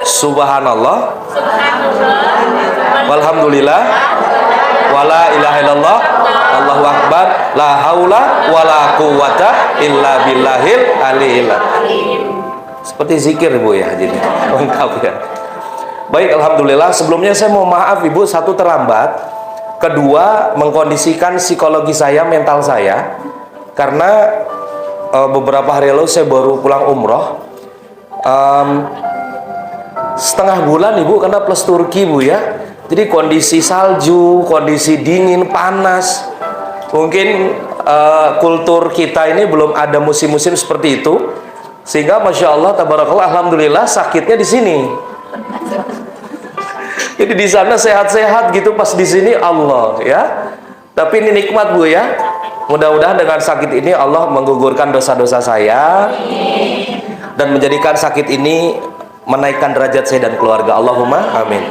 Subhanallah, walhamdulillah, wala ilaha illallah, Allahu akbar, la haula wala quwata illa billahil aliyil. Seperti zikir Ibu ya, jadi lengkap ya. Baik, alhamdulillah. Sebelumnya saya mau maaf Ibu, satu terlambat, kedua mengkondisikan psikologi saya, mental saya, karena beberapa hari lalu saya baru pulang umroh, setengah bulan Ibu, karena plus Turki Bu ya. Jadi kondisi salju, kondisi dingin, panas. Mungkin kultur kita ini belum ada musim-musim seperti itu, sehingga masya Allah, tabarakallah, alhamdulillah sakitnya di sini. Jadi di sana sehat-sehat gitu, pas di sini Allah ya. Tapi ini nikmat Bu ya. Mudah-mudahan dengan sakit ini Allah menggugurkan dosa-dosa saya dan menjadikan sakit ini menaikkan derajat saya dan keluarga. Allahumma amin.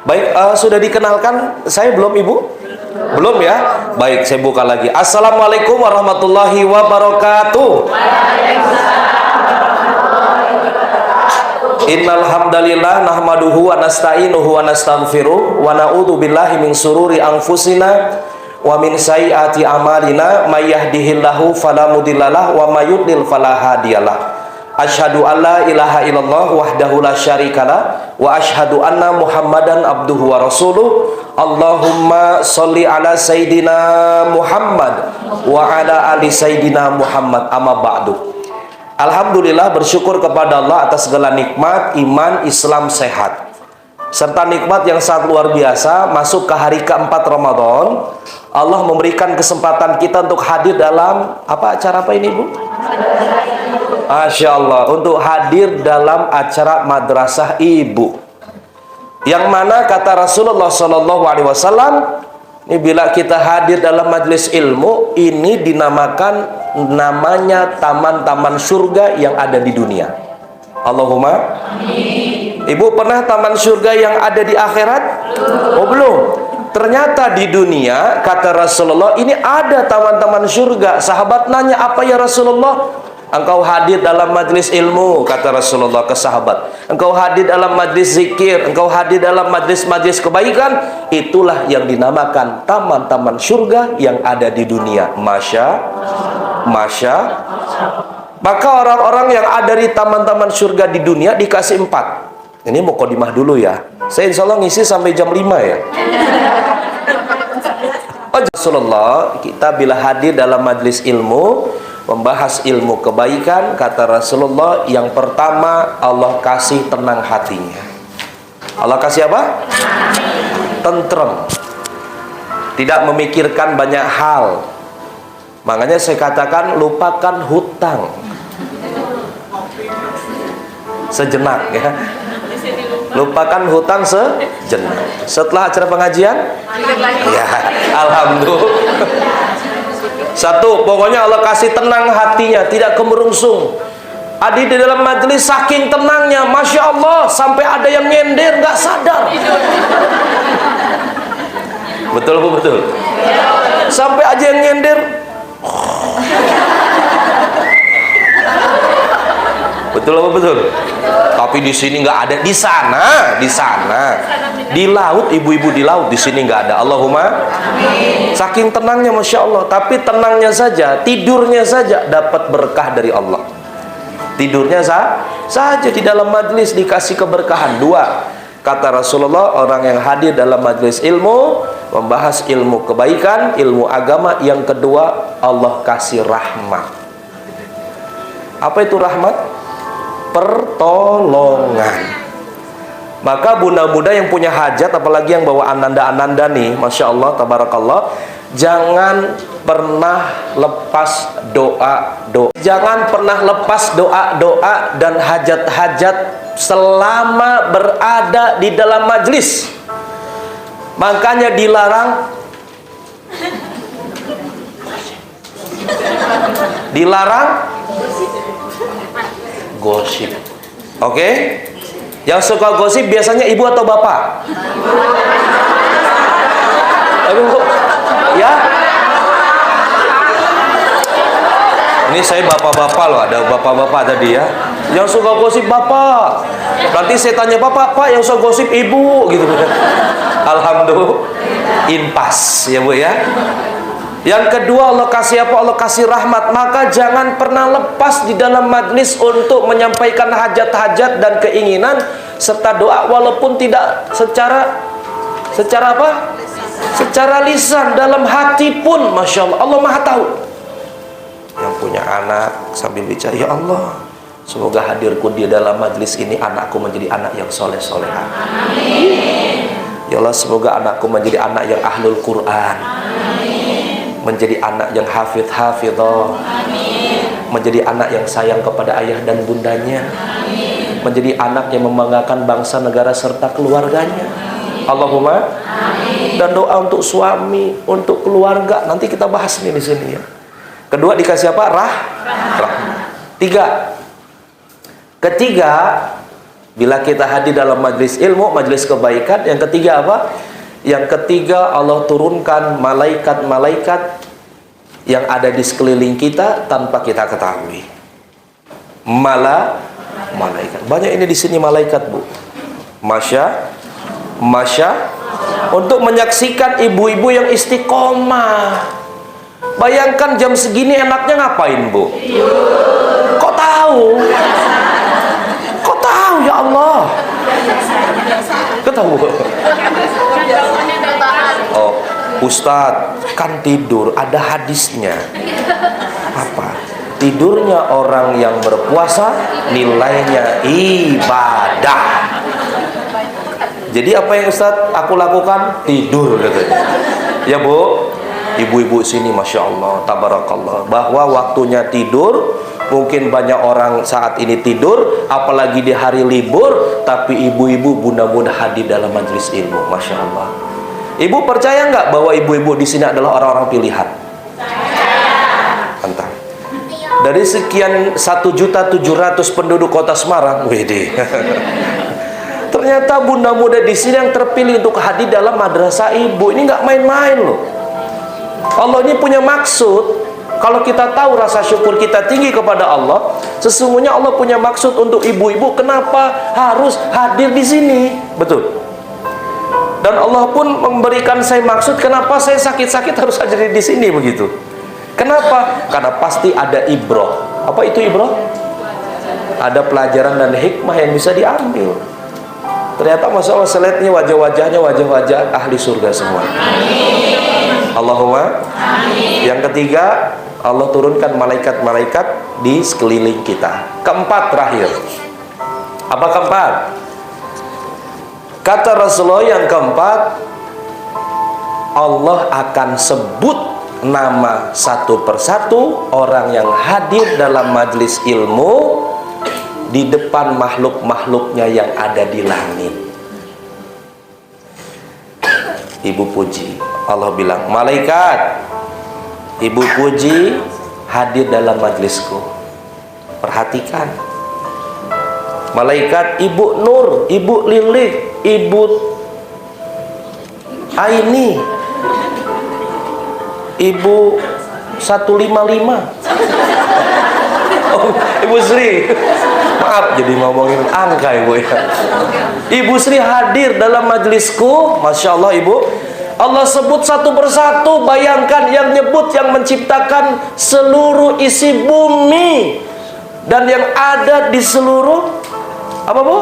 Baik, sudah dikenalkan saya belum Ibu? Belum ya? Baik, saya buka lagi. Assalamualaikum warahmatullahi wabarakatuh. Innal hamdalillah nahmaduhu wa nasta'inuhu wa nastaghfiruh wa na'udzu billahi min sururi anfusina wa min sayyiati a'malina may yahdihillahu fala mudhillalah wa may yudlil fala hadiyalah. Asyhadu an la ilaha illallah wahdahu la syarikalah wa asyhadu anna Muhammadan abduhu wa rasuluh. Allahumma sholli ala sayidina Muhammad wa ala ali sayidina Muhammad, amma ba'du. Alhamdulillah, bersyukur kepada Allah atas segala nikmat, iman, Islam, sehat, serta nikmat yang sangat luar biasa. Masuk ke hari keempat Ramadan, Allah memberikan kesempatan kita untuk hadir dalam apa acara apa ini Bu? Masya Allah, untuk hadir dalam acara Madrasah Ibu, yang mana kata Rasulullah SAW, ini bila kita hadir dalam majelis ilmu ini dinamakan, namanya taman-taman surga yang ada di dunia. Allahumma amin. Ibu pernah taman surga yang ada di akhirat? Oh belum. Ternyata di dunia, kata Rasulullah, ini ada taman-taman surga. Sahabat nanya, apa ya Rasulullah? Engkau hadir dalam majlis ilmu, kata Rasulullah ke sahabat. Engkau hadir dalam majlis zikir, engkau hadir dalam majlis-majlis kebaikan. Itulah yang dinamakan taman-taman surga yang ada di dunia. Masya. Maka orang-orang yang ada di taman-taman surga di dunia dikasih 4. Ini mukadimah dulu ya. Saya insya Allah ngisi sampai jam 5 ya. Rasulullah, kita bila hadir dalam majlis ilmu, membahas ilmu kebaikan, kata Rasulullah, yang pertama Allah kasih tenang hatinya. Allah kasih apa? Tentrem. Tidak memikirkan banyak hal. Makanya saya katakan, lupakan hutang sejenak ya. Lupakan hutang sejenak. Setelah acara pengajian ya, alhamdulillah. Satu, pokoknya Allah kasih tenang hatinya, tidak kemerungsung. Adi di dalam majelis saking tenangnya, masya Allah, sampai ada yang nyender nggak sadar. Betul Bu, betul. Sampai aja yang nyender. Betul apa betul? Tapi di sini nggak ada. Di sana, di laut, ibu-ibu di laut, di sini nggak ada. Allahumma amin. Saking tenangnya, masya Allah. Tapi tenangnya saja, tidurnya saja dapat berkah dari Allah. Tidurnya saja di dalam majlis dikasih keberkahan. 2, kata Rasulullah, orang yang hadir dalam majlis ilmu, membahas ilmu kebaikan, ilmu agama. Yang kedua, Allah kasih rahmat. Apa itu rahmat? Pertolongan. Maka bunda-bunda yang punya hajat, apalagi yang bawa ananda-ananda nih, masya Allah, tabarakallah, jangan pernah lepas doa-doa. Jangan pernah lepas doa-doa dan hajat-hajat selama berada di dalam majlis. Makanya dilarang gosip. Oke? Yang suka gosip biasanya ibu atau bapak? Ya? Ini saya bapak-bapak loh, ada bapak-bapak tadi ya. Yang suka gosip bapak. Nanti saya tanya bapak, Pak yang suka gosip ibu gitu. Alhamdulillah, impas ya Bu ya. Yang kedua, Allah kasih apa? Allah kasih rahmat. Maka jangan pernah lepas di dalam majlis untuk menyampaikan hajat-hajat dan keinginan serta doa, walaupun tidak secara apa? Secara lisan, dalam hati pun, masya Allah, Allah Maha tahu. Yang punya anak sambil bicara, ya Allah, semoga hadirku di dalam majlis ini anakku menjadi anak yang soleh-soleha. Ya Allah, semoga anakku menjadi anak yang ahlul Quran. Menjadi anak yang hafidh-hafidhah, menjadi anak yang sayang kepada ayah dan bundanya, menjadi anak yang membanggakan bangsa, negara serta keluarganya. Allahumma amin. Dan doa untuk suami, untuk keluarga, nanti kita bahas nih di sini ya. Kedua dikasih apa? Rahmat. Ketiga, bila kita hadir dalam majlis ilmu, majlis kebaikan, yang ketiga apa? Yang ketiga, Allah turunkan malaikat-malaikat yang ada di sekeliling kita tanpa kita ketahui. Malaikat. Banyak ini di sini malaikat, Bu. Masya. Untuk menyaksikan ibu-ibu yang istiqomah. Bayangkan jam segini enaknya ngapain, Bu? Kok tahu? Ya Allah. Ketahu. Oh, Ustadz, kan tidur ada hadisnya. Apa? Tidurnya orang yang berpuasa nilainya ibadah. Jadi apa yang Ustadz aku lakukan? Tidur katanya. Ya Bu, ibu-ibu sini masya Allah, tabarakallah, bahwa waktunya tidur. Mungkin banyak orang saat ini tidur, apalagi di hari libur, tapi ibu-ibu bunda-bunda hadir dalam majelis ilmu, masya Allah. Ibu percaya nggak bahwa ibu-ibu di sini adalah orang-orang pilihan? Entah. Dari sekian 1.700.000 penduduk kota Semarang, wede. Ternyata bunda-bunda di sini yang terpilih untuk hadir dalam madrasah ibu. Ini nggak main-main loh. Allah ini punya maksud. Kalau kita tahu rasa syukur kita tinggi kepada Allah, sesungguhnya Allah punya maksud untuk ibu-ibu. Kenapa harus hadir di sini? Betul. Dan Allah pun memberikan saya maksud kenapa saya sakit-sakit harus hadir di sini begitu. Kenapa? Karena pasti ada ibrah. Apa itu ibrah? Ada pelajaran dan hikmah yang bisa diambil. Ternyata masya Allah, slide-nya wajah-wajahnya wajah-wajah ahli surga semua. Allahumma amin. Yang ketiga, Allah turunkan malaikat-malaikat di sekeliling kita. Keempat terakhir. Apa keempat? Kata Rasulullah yang keempat, Allah akan sebut nama satu persatu orang yang hadir dalam majlis ilmu di depan makhluk-makhluknya yang ada di langit. Ibu puji, Allah bilang, malaikat, ibu puji hadir dalam majlisku. Perhatikan, malaikat ibu Nur, ibu Lilih, ibu Aini, ibu 155. Oh, Ibu Sri, maaf jadi ngomongin angka Ibu ya. Ibu Sri hadir dalam majlisku, masya Allah Ibu. Allah sebut satu persatu. Bayangkan, yang nyebut yang menciptakan seluruh isi bumi dan yang ada di seluruh apa Bu?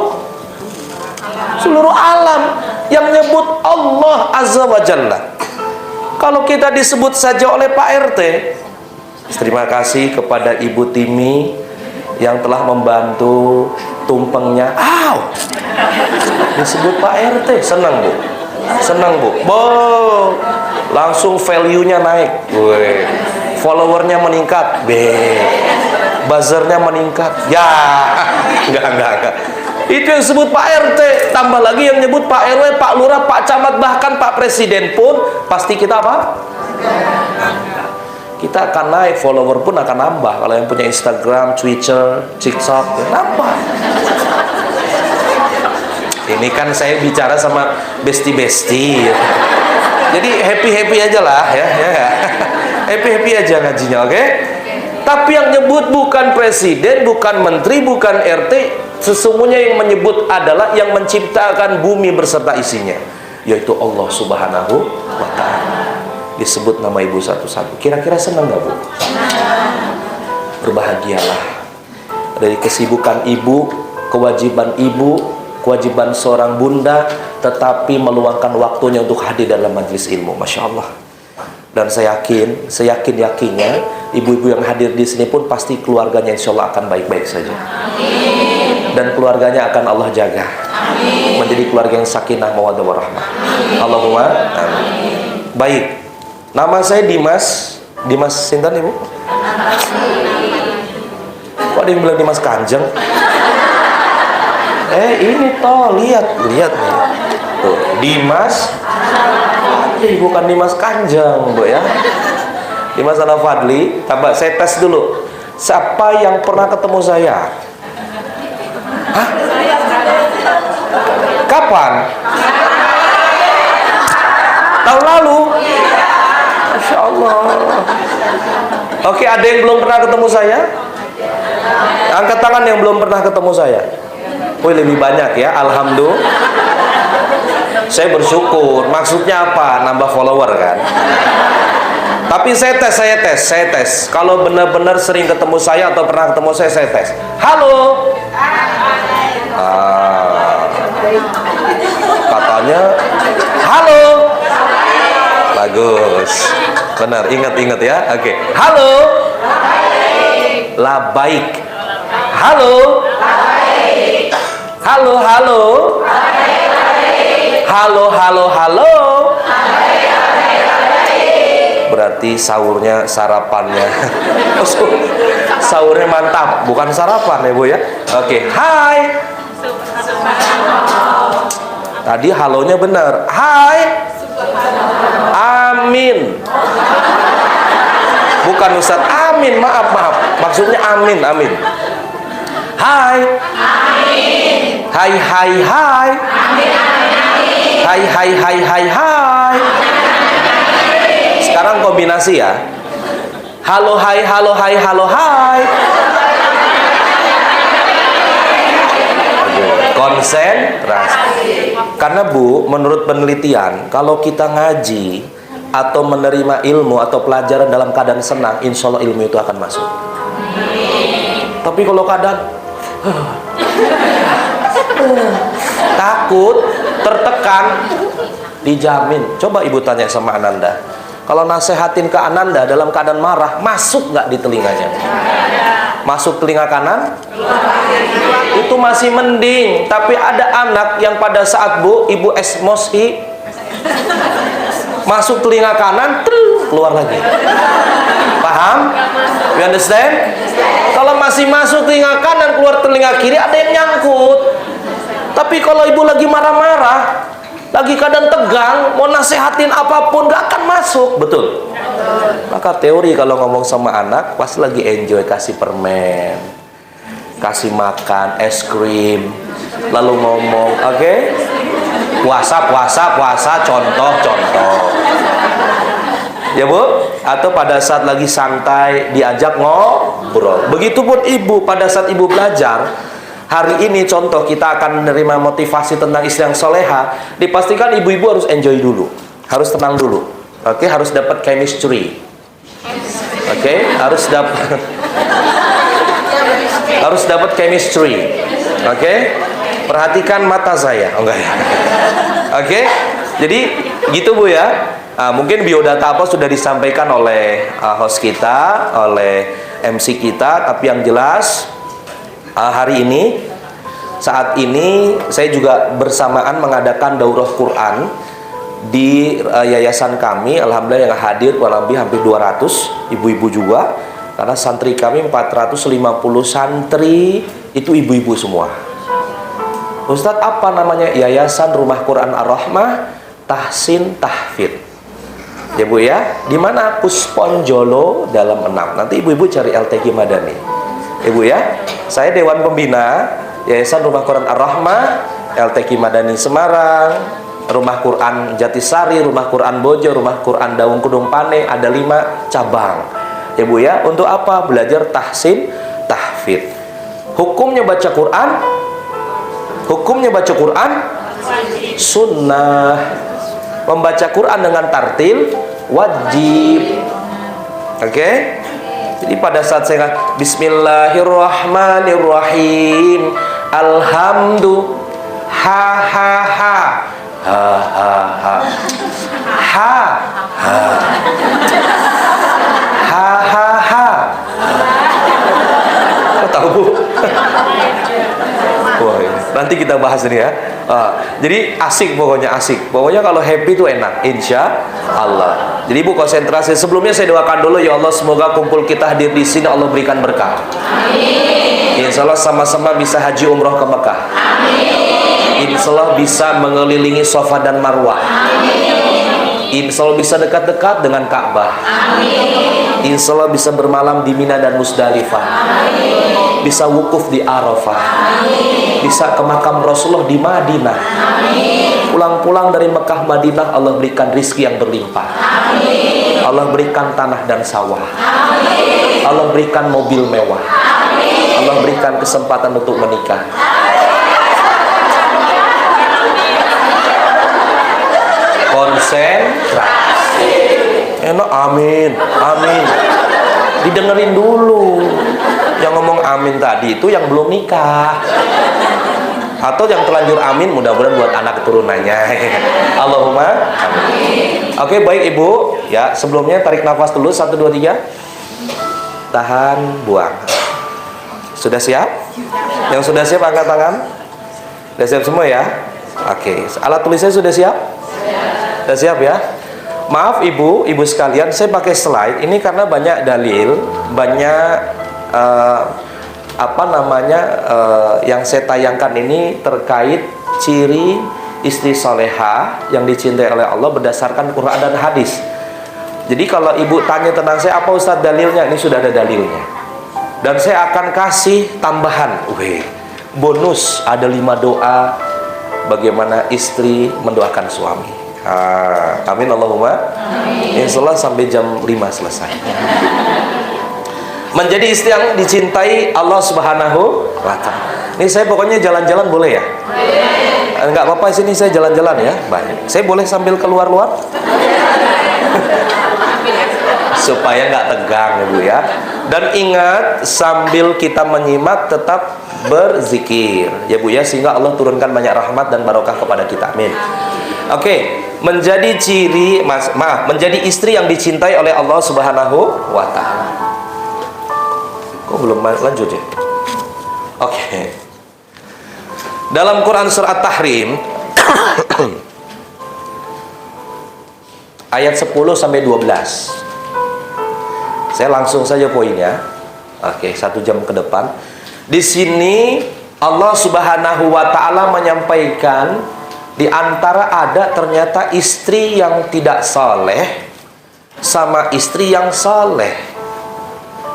Seluruh alam. Yang nyebut Allah Azza wa Jalla. Kalau kita disebut saja oleh Pak RT, terima kasih kepada Ibu Timi yang telah membantu tumpengnya. Disebut Pak RT, senang Bu. Senang Bu. Langsung value-nya naik. Followernya meningkat. Buzzernya meningkat. Ya, enggak. Itu yang disebut Pak RT. Tambah lagi yang nyebut Pak RW, Pak Lurah, Pak Camat, bahkan Pak Presiden pun pasti kita apa? Kita akan naik, follower pun akan nambah. Kalau yang punya Instagram, Twitter, TikTok, nambah. Ini kan saya bicara sama besti-besti. Jadi happy-happy aja lah ya. Happy-happy aja ngajinya, oke? Tapi yang nyebut bukan presiden, bukan menteri, bukan RT. Sesungguhnya yang menyebut adalah yang menciptakan bumi berserta isinya, yaitu Allah Subhanahu wa ta'ala. Disebut nama ibu satu-satu. Kira-kira senang gak, Bu? Berbahagialah. Dari kesibukan ibu, kewajiban ibu, kewajiban seorang bunda, tetapi meluangkan waktunya untuk hadir dalam majelis ilmu. Masya Allah. Dan saya yakin-yakinnya ibu-ibu yang hadir di sini pun pasti keluarganya insya Allah akan baik-baik saja. Amin. Dan keluarganya akan Allah jaga. Amin. Menjadi keluarga yang sakinah mawaddah warahmah. Allahumma amin. Baik. Nama saya Dimas. Dimas Sintan, Ibu? Kok ada yang bilang Dimas Kanjeng? Ini toh, lihat nih. Tuh, Dimas. Bukan Dimas Kanjeng, Bu ya. Dimas Al-Fadli. Coba saya tes dulu. Siapa yang pernah ketemu saya? Hah? Kapan? Tahun lalu? Masya Allah. Oke, ada yang belum pernah ketemu saya? Angkat tangan yang belum pernah ketemu saya. Wih, lebih banyak ya, alhamdulillah. Saya bersyukur. Maksudnya apa? Nambah follower kan? Tapi saya tes. Kalau benar-benar sering ketemu saya atau pernah ketemu saya tes. Halo. Katanya halo. Bagus. Benar, ingat ya. Oke. Halo. Labaik. Halo. Halo. Halo. Berarti sarapannya sahurnya mantap, bukan sarapan ya, Bu ya. Oke. Hai. Tadi halonya benar. Hai. Amin. Bukan Ustaz amin, maaf. Maksudnya amin. Hai. Hai. Hai. Sekarang kombinasi ya. Halo hai. Konsentrasi. Karena Bu, menurut penelitian, kalau kita ngaji atau menerima ilmu atau pelajaran dalam keadaan senang, insya Allah ilmu itu akan masuk. Tapi kalau keadaan takut, tertekan, dijamin. Coba Ibu tanya sama Ananda, kalau nasehatin ke Ananda dalam keadaan marah, masuk nggak di telinganya? Masuk telinga kanan? Itu masih mending. Tapi ada anak yang pada saat Ibu emosi, masuk telinga kanan, keluar lagi. Paham? You understand? Kalau masih masuk telinga kanan, keluar telinga kiri, ada yang nyangkut. Tapi kalau ibu lagi marah-marah, lagi keadaan tegang, mau nasehatin apapun gak akan masuk, betul? Maka teori kalau ngomong sama anak, pas lagi enjoy, kasih permen, kasih makan es krim, lalu ngomong, oke? Puasa, contoh. Ya Bu? Atau pada saat lagi santai, diajak ngobrol. Begitupun ibu, pada saat ibu belajar, hari ini contoh kita akan menerima motivasi tentang istri yang soleha, dipastikan ibu-ibu harus enjoy dulu, harus tenang dulu, oke? Harus dapat chemistry, oke? Harus dapat chemistry, oke? Perhatikan mata saya, enggak ya? Oke? Jadi gitu Bu ya. Mungkin biodata apa sudah disampaikan oleh host kita, oleh MC kita, tapi yang jelas hari ini, saat ini saya juga bersamaan mengadakan daurah Quran di yayasan kami. Alhamdulillah yang hadir kurang lebih hampir 200 ibu-ibu juga, karena santri kami 450 santri itu ibu-ibu semua. Ustadz, apa namanya? Yayasan Rumah Quran Ar-Rahmah Tahsin Tahfidz. Ya Bu ya, di mana Pusponjolo dalam 6. Nanti ibu-ibu cari LTQ Madani. Ibu ya, saya Dewan Pembina Yayasan Rumah Quran Ar-Rahmah LTQ Madani Semarang, Rumah Quran Jatisari, Rumah Quran Bojo, Rumah Quran Daung Kudung Pane, ada 5 cabang. ya Bu ya. Untuk apa? Belajar tahsin, tahfidz. Hukumnya baca Quran, sunnah. Membaca Quran dengan tartil wajib. Oke? Jadi pada saat saya Bismillahirrahmanirrahim, alhamdulillah, ha ha ha, ha ha ha, ha ha, ha ha ha. Kau tahu Bu? Wah, nanti kita bahas ini ya. Jadi asik, pokoknya asik. Pokoknya kalau happy itu enak, insya Allah. Jadi Bu konsentrasi. Sebelumnya saya doakan dulu, ya Allah, semoga kumpul kita hadir di sini Allah berikan berkah. Amin. Insya Allah sama-sama bisa haji umroh ke Mekah. Amin. Insya Allah bisa mengelilingi Safa dan Marwah. Amin. Insya Allah bisa dekat-dekat dengan Ka'bah. Amin. Insya Allah bisa bermalam di Mina dan Musdalifah. Amin. Bisa wukuf di Arafah. Amin. Bisa ke makam Rasulullah di Madinah. Amin. Pulang-pulang dari Mekah Madinah Allah berikan rizki yang berlimpah. Amin. Allah berikan tanah dan sawah. Amin. Allah berikan mobil mewah. Amin. Allah berikan kesempatan untuk menikah. Konsentrasi. Enak, amin, amin. Didengerin dulu. Yang ngomong amin tadi itu yang belum nikah, atau yang terlanjur amin, mudah-mudahan buat anak keturunannya. Allahumma amin. Oke, baik Ibu ya. Sebelumnya tarik nafas dulu, 1, 2, 3. Tahan, buang. Sudah siap? Yang sudah siap angkat tangan. Sudah siap semua ya? Oke, alat tulisnya sudah siap? Sudah siap ya? Maaf Ibu sekalian, saya pakai slide ini karena banyak dalil, banyak yang saya tayangkan ini terkait ciri istri soleha yang dicintai oleh Allah berdasarkan Quran dan hadis. Jadi kalau Ibu tanya tentang saya, apa Ustadz dalilnya? Ini sudah ada dalilnya. Dan saya akan kasih tambahan, bonus, ada 5 doa bagaimana istri mendoakan suami. Amin Allahumma amin. Insya Allah sampai jam 5 selesai. Menjadi istri yang dicintai Allah Subhanahu wa Ta'ala. Ini saya pokoknya jalan-jalan boleh ya? Enggak apa-apa, sini saya jalan-jalan ya. Baik. Saya boleh sambil keluar-luar? Supaya nggak tegang ya Bu ya. Dan ingat, sambil kita menyimak tetap berzikir ya Bu ya, sehingga Allah turunkan banyak rahmat dan barokah kepada kita. Amin. Oke, menjadi menjadi istri yang dicintai oleh Allah Subhanahu wa Ta'ala. Kok belum lanjut ya? Oke. Dalam Quran surat At-Tahrim ayat 10 sampai 12. Saya langsung saja poinnya. Oke, 1 jam ke depan. Di sini Allah Subhanahu wa Ta'ala menyampaikan di antara ada ternyata istri yang tidak saleh sama istri yang saleh,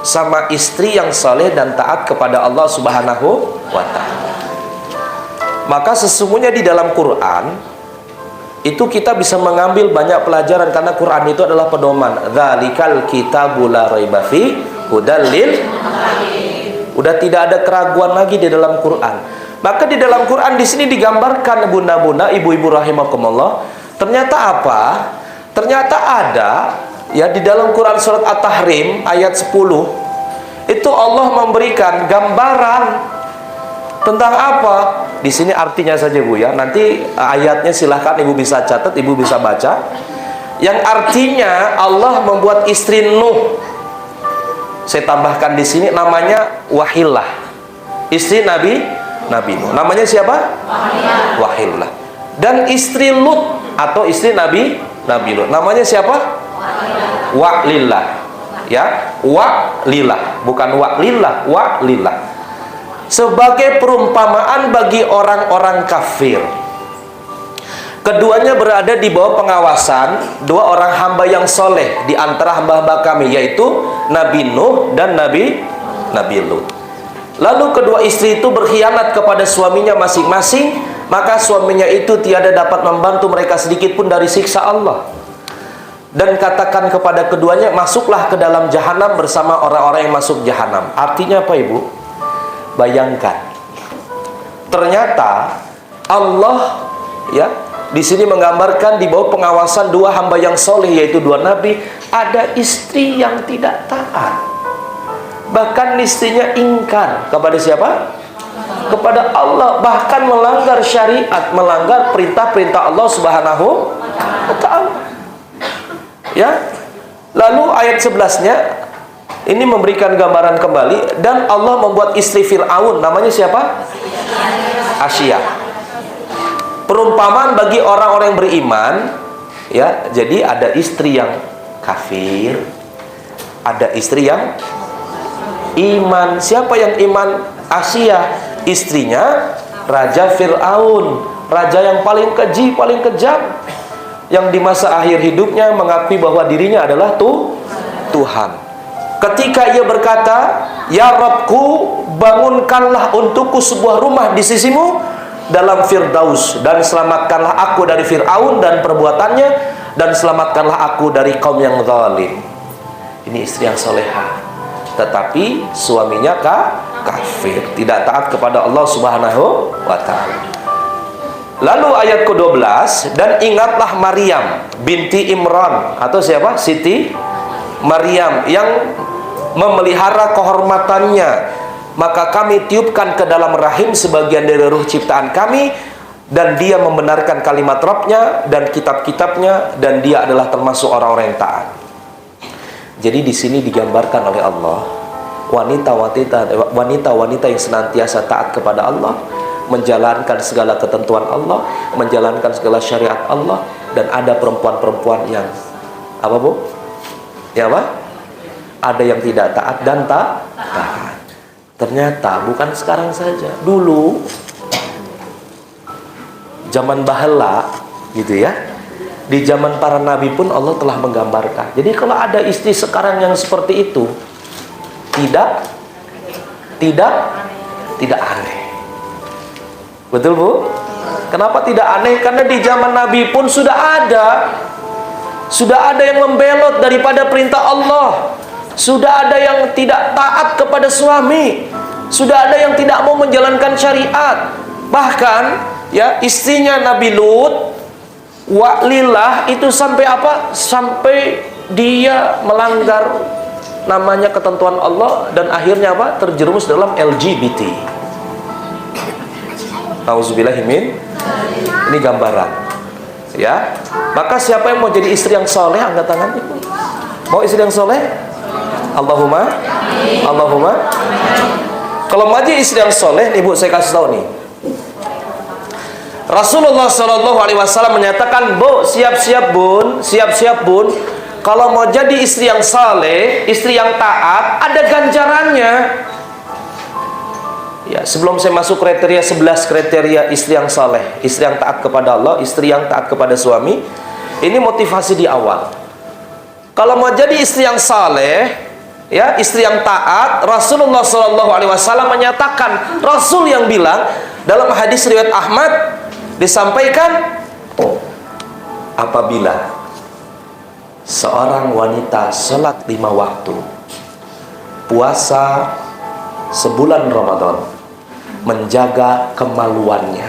sama istri yang saleh dan taat kepada Allah Subhanahu wa Ta'ala. Maka sesungguhnya di dalam Quran itu kita bisa mengambil banyak pelajaran, karena Quran itu adalah pedoman. Dzalikal kitabul la raiba fi hudal lil muttaqin. Udah tidak ada keraguan lagi di dalam Quran. Maka di dalam Quran di sini digambarkan, bunda-bunda, ibu-ibu rahimakumullah, ternyata apa? Ternyata ada ya di dalam Quran surat At-Tahrim ayat 10 itu Allah memberikan gambaran tentang apa? Di sini artinya saja Bu ya. Nanti ayatnya silahkan Ibu bisa catat, Ibu bisa baca. Yang artinya Allah membuat istri Nuh. Saya tambahkan di sini namanya Wahillah. Istri Nabi Nuh. Namanya siapa? Wahillah. Dan istri Lut atau istri Nabi Lut. Namanya siapa? Wa'lillah. Ya, Wa'lillah, bukan Wa'lillah, Wa'lillah. Sebagai perumpamaan bagi orang-orang kafir. Keduanya berada di bawah pengawasan 2 orang hamba yang soleh di antara hamba-hamba kami, yaitu Nabi Nuh dan Nabi Lut. Lalu kedua istri itu berkhianat kepada suaminya masing-masing, maka suaminya itu tiada dapat membantu mereka sedikit pun dari siksa Allah. dan katakan kepada keduanya, masuklah ke dalam jahanam bersama orang-orang yang masuk jahanam. Artinya apa, Ibu? Bayangkan, ternyata Allah ya di sini menggambarkan di bawah pengawasan dua hamba yang soleh, yaitu dua nabi, ada istri yang tidak taat. Bahkan istrinya ingkar kepada siapa? Kepada Allah. Bahkan melanggar syariat, melanggar perintah-perintah Allah Subhanahu wa ta'ala. Ya. Lalu ayat 11-nya ini memberikan gambaran kembali, dan Allah membuat istri Fir'aun, namanya siapa? Asyia. Perumpamaan bagi orang-orang yang beriman, ya. Jadi ada istri yang kafir, ada istri yang iman. Siapa yang iman? Asyia, istrinya Raja Fir'aun, raja yang paling keji, paling kejam, yang di masa akhir hidupnya mengakui bahwa dirinya adalah Tuhan. Ketika ia berkata, "Ya Rabbku, bangunkanlah untukku sebuah rumah di sisimu dalam Firdaus, dan selamatkanlah aku dari Fir'aun dan perbuatannya, dan selamatkanlah aku dari kaum yang zalim." Ini istri yang solehah, tetapi suaminya kafir, tidak taat kepada Allah Subhanahu wa ta'ala. Lalu ayat ke-12, dan ingatlah Maryam binti Imran, atau siapa? Siti Maryam, yang memelihara kehormatannya, maka kami tiupkan ke dalam rahim sebagian dari ruh ciptaan kami, dan dia membenarkan kalimat Rabbnya dan kitab-kitabnya, dan dia adalah termasuk orang-orang yang taat. Jadi di sini digambarkan oleh Allah wanita-wanita yang senantiasa taat kepada Allah, menjalankan segala ketentuan Allah, menjalankan segala syariat Allah, dan ada perempuan-perempuan yang apa, Bu? Ya, apa? Ada yang tidak taat dan taat. Ternyata bukan sekarang saja, dulu zaman bahela gitu ya, di zaman para nabi pun Allah telah menggambarkan. Jadi kalau ada istri sekarang yang seperti itu, tidak aneh. Betul, Bu? Kenapa tidak aneh? Karena di zaman nabi pun sudah ada yang membelot daripada perintah Allah. Sudah ada yang tidak taat kepada suami. Sudah ada yang tidak mau menjalankan syariat. Bahkan ya, istrinya Nabi Lut, Wa'lilah, itu sampai apa? Sampai dia melanggar namanya ketentuan Allah, dan akhirnya apa? Terjerumus dalam LGBT. Auzubillahimin. Ini gambaran. Ya. Maka siapa yang mau jadi istri yang soleh, angkat tangan. Mau istri yang soleh? Allahumma. Allahumma. Kalau mau jadi istri yang soleh, nih Bu, saya kasih tahu nih. Rasulullah SAW menyatakan, Bu, siap-siap bun, kalau mau jadi istri yang saleh, istri yang taat, ada ganjarannya. Ya, sebelum saya masuk kriteria 11 kriteria istri yang saleh, istri yang taat kepada Allah, istri yang taat kepada suami, ini motivasi di awal. Kalau mau jadi istri yang saleh, ya, istri yang taat, Rasulullah SAW menyatakan, Rasul yang bilang dalam hadis riwayat Ahmad, disampaikan, apabila seorang wanita sholat 5 waktu, puasa sebulan Ramadan, menjaga kemaluannya,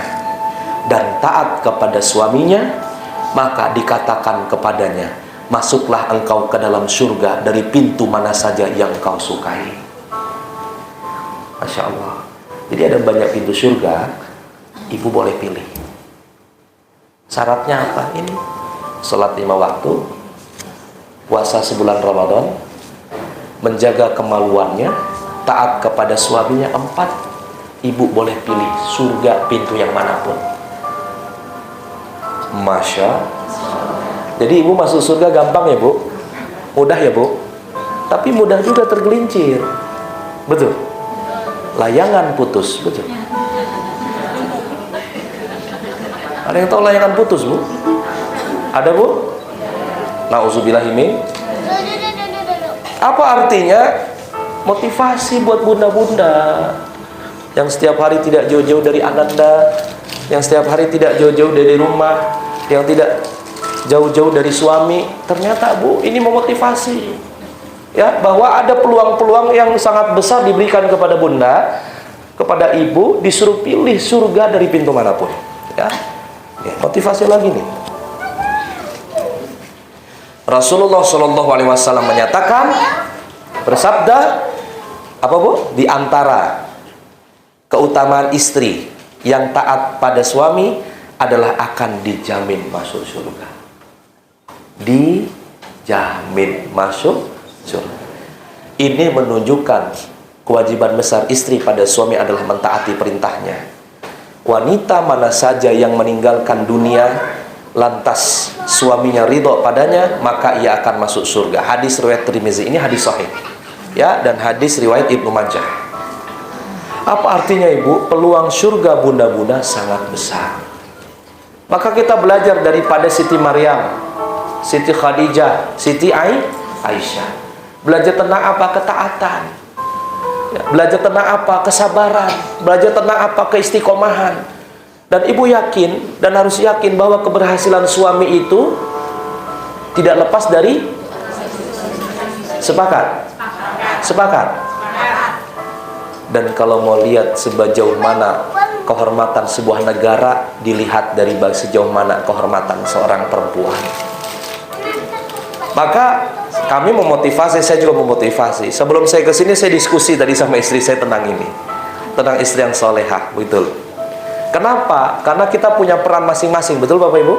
dan taat kepada suaminya, maka dikatakan kepadanya, masuklah engkau ke dalam surga dari pintu mana saja yang kau sukai. Masya Allah. Jadi ada banyak pintu surga, ibu boleh pilih. Syaratnya apa? Ini sholat 5 waktu, puasa sebulan Ramadan, menjaga kemaluannya, taat kepada suaminya. 4, ibu boleh pilih surga pintu yang manapun. Masya. Jadi ibu masuk surga gampang ya, Bu? Mudah ya, Bu? Tapi mudah juga tergelincir. Betul? Layangan putus, betul? Ada yang tahu layangan putus, Bu? Ada, Bu? Nauzubillahimin. Apa artinya? Motivasi buat bunda-bunda yang setiap hari tidak jauh-jauh dari ananda, yang setiap hari tidak jauh-jauh dari rumah, yang tidak jauh-jauh dari suami. Ternyata Bu, ini memotivasi ya, bahwa ada peluang-peluang yang sangat besar diberikan kepada bunda, kepada ibu, disuruh pilih surga dari pintu manapun ya. Motivasi lagi nih. Rasulullah SAW menyatakan, bersabda apa Bu? Di antara keutamaan istri yang taat pada suami adalah akan dijamin masuk surga. Dijamin masuk surga. Ini menunjukkan kewajiban besar istri pada suami adalah mentaati perintahnya. Wanita mana saja yang meninggalkan dunia lantas suaminya ridho padanya, maka ia akan masuk surga. Hadis riwayat Tirmizi, ini hadis sahih ya, dan hadis riwayat Ibnu Majah. Apa artinya Ibu? Peluang surga bunda-bunda sangat besar. Maka kita belajar daripada Siti Maryam, Siti Khadijah, Siti Aisyah. Belajar tentang apa? Ketaatan ya, belajar tentang apa? Kesabaran. Belajar tentang apa? Keistiqomahan. Dan ibu yakin dan harus yakin bahwa keberhasilan suami itu tidak lepas dari sepakat. Dan kalau mau lihat sejauh mana kehormatan sebuah negara, dilihat dari sejauh mana kehormatan seorang perempuan. Maka kami memotivasi, saya juga memotivasi. Sebelum saya kesini, saya diskusi tadi sama istri saya tentang ini, tentang istri yang solehah, betul. Kenapa? Karena kita punya peran masing-masing, betul Bapak Ibu?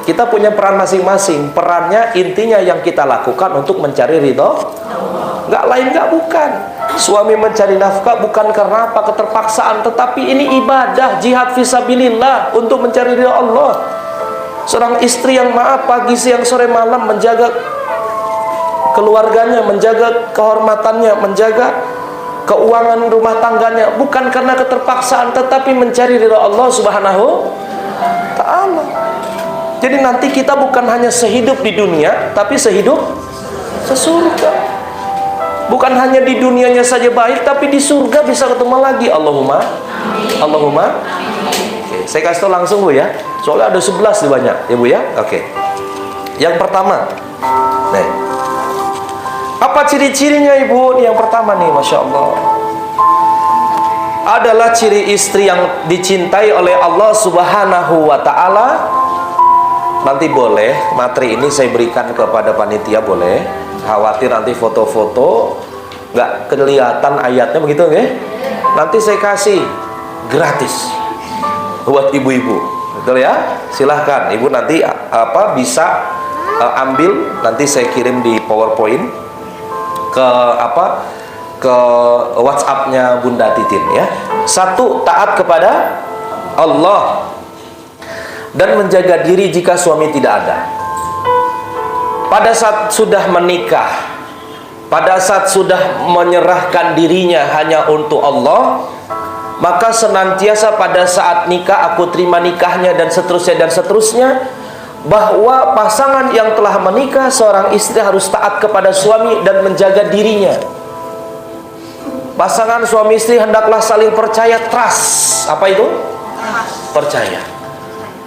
Kita punya peran masing-masing. Perannya intinya yang kita lakukan untuk mencari ridho, nggak lain nggak bukan. Suami mencari nafkah bukan karena apa? Keterpaksaan, tetapi ini ibadah, jihad fisabilillah untuk mencari ridho Allah. Seorang istri yang maaf pagi siang sore malam menjaga keluarganya, menjaga kehormatannya, menjaga keuangan rumah tangganya bukan karena keterpaksaan, tetapi mencari ridha Allah Subhanahu ta'ala. Jadi nanti kita bukan hanya sehidup di dunia, tapi sehidup sesurga. Bukan hanya di dunianya saja baik, tapi di surga bisa ketemu lagi. Allahumma Oke, saya kasih tahu langsung Bu ya, soalnya ada 11 nih banyak ya Bu ya. Oke, yang pertama nih, apa ciri-cirinya Ibu? Yang pertama nih, Masya Allah, adalah ciri istri yang dicintai oleh Allah Subhanahu wa ta'ala. Nanti boleh materi ini saya berikan kepada panitia, boleh. Khawatir nanti foto-foto nggak kelihatan ayatnya begitu ya. Nanti saya kasih gratis buat ibu-ibu, betul ya. Silahkan Ibu nanti bisa ambil, nanti saya kirim di PowerPoint ke ke WhatsApp-nya Bunda Titin ya. Satu, taat kepada Allah dan menjaga diri jika suami tidak ada. Pada saat sudah menikah, pada saat sudah menyerahkan dirinya hanya untuk Allah, maka senantiasa pada saat nikah aku terima nikahnya dan seterusnya, bahwa pasangan yang telah menikah, seorang istri harus taat kepada suami dan menjaga dirinya. Pasangan suami istri hendaklah saling percaya, trust. Apa itu?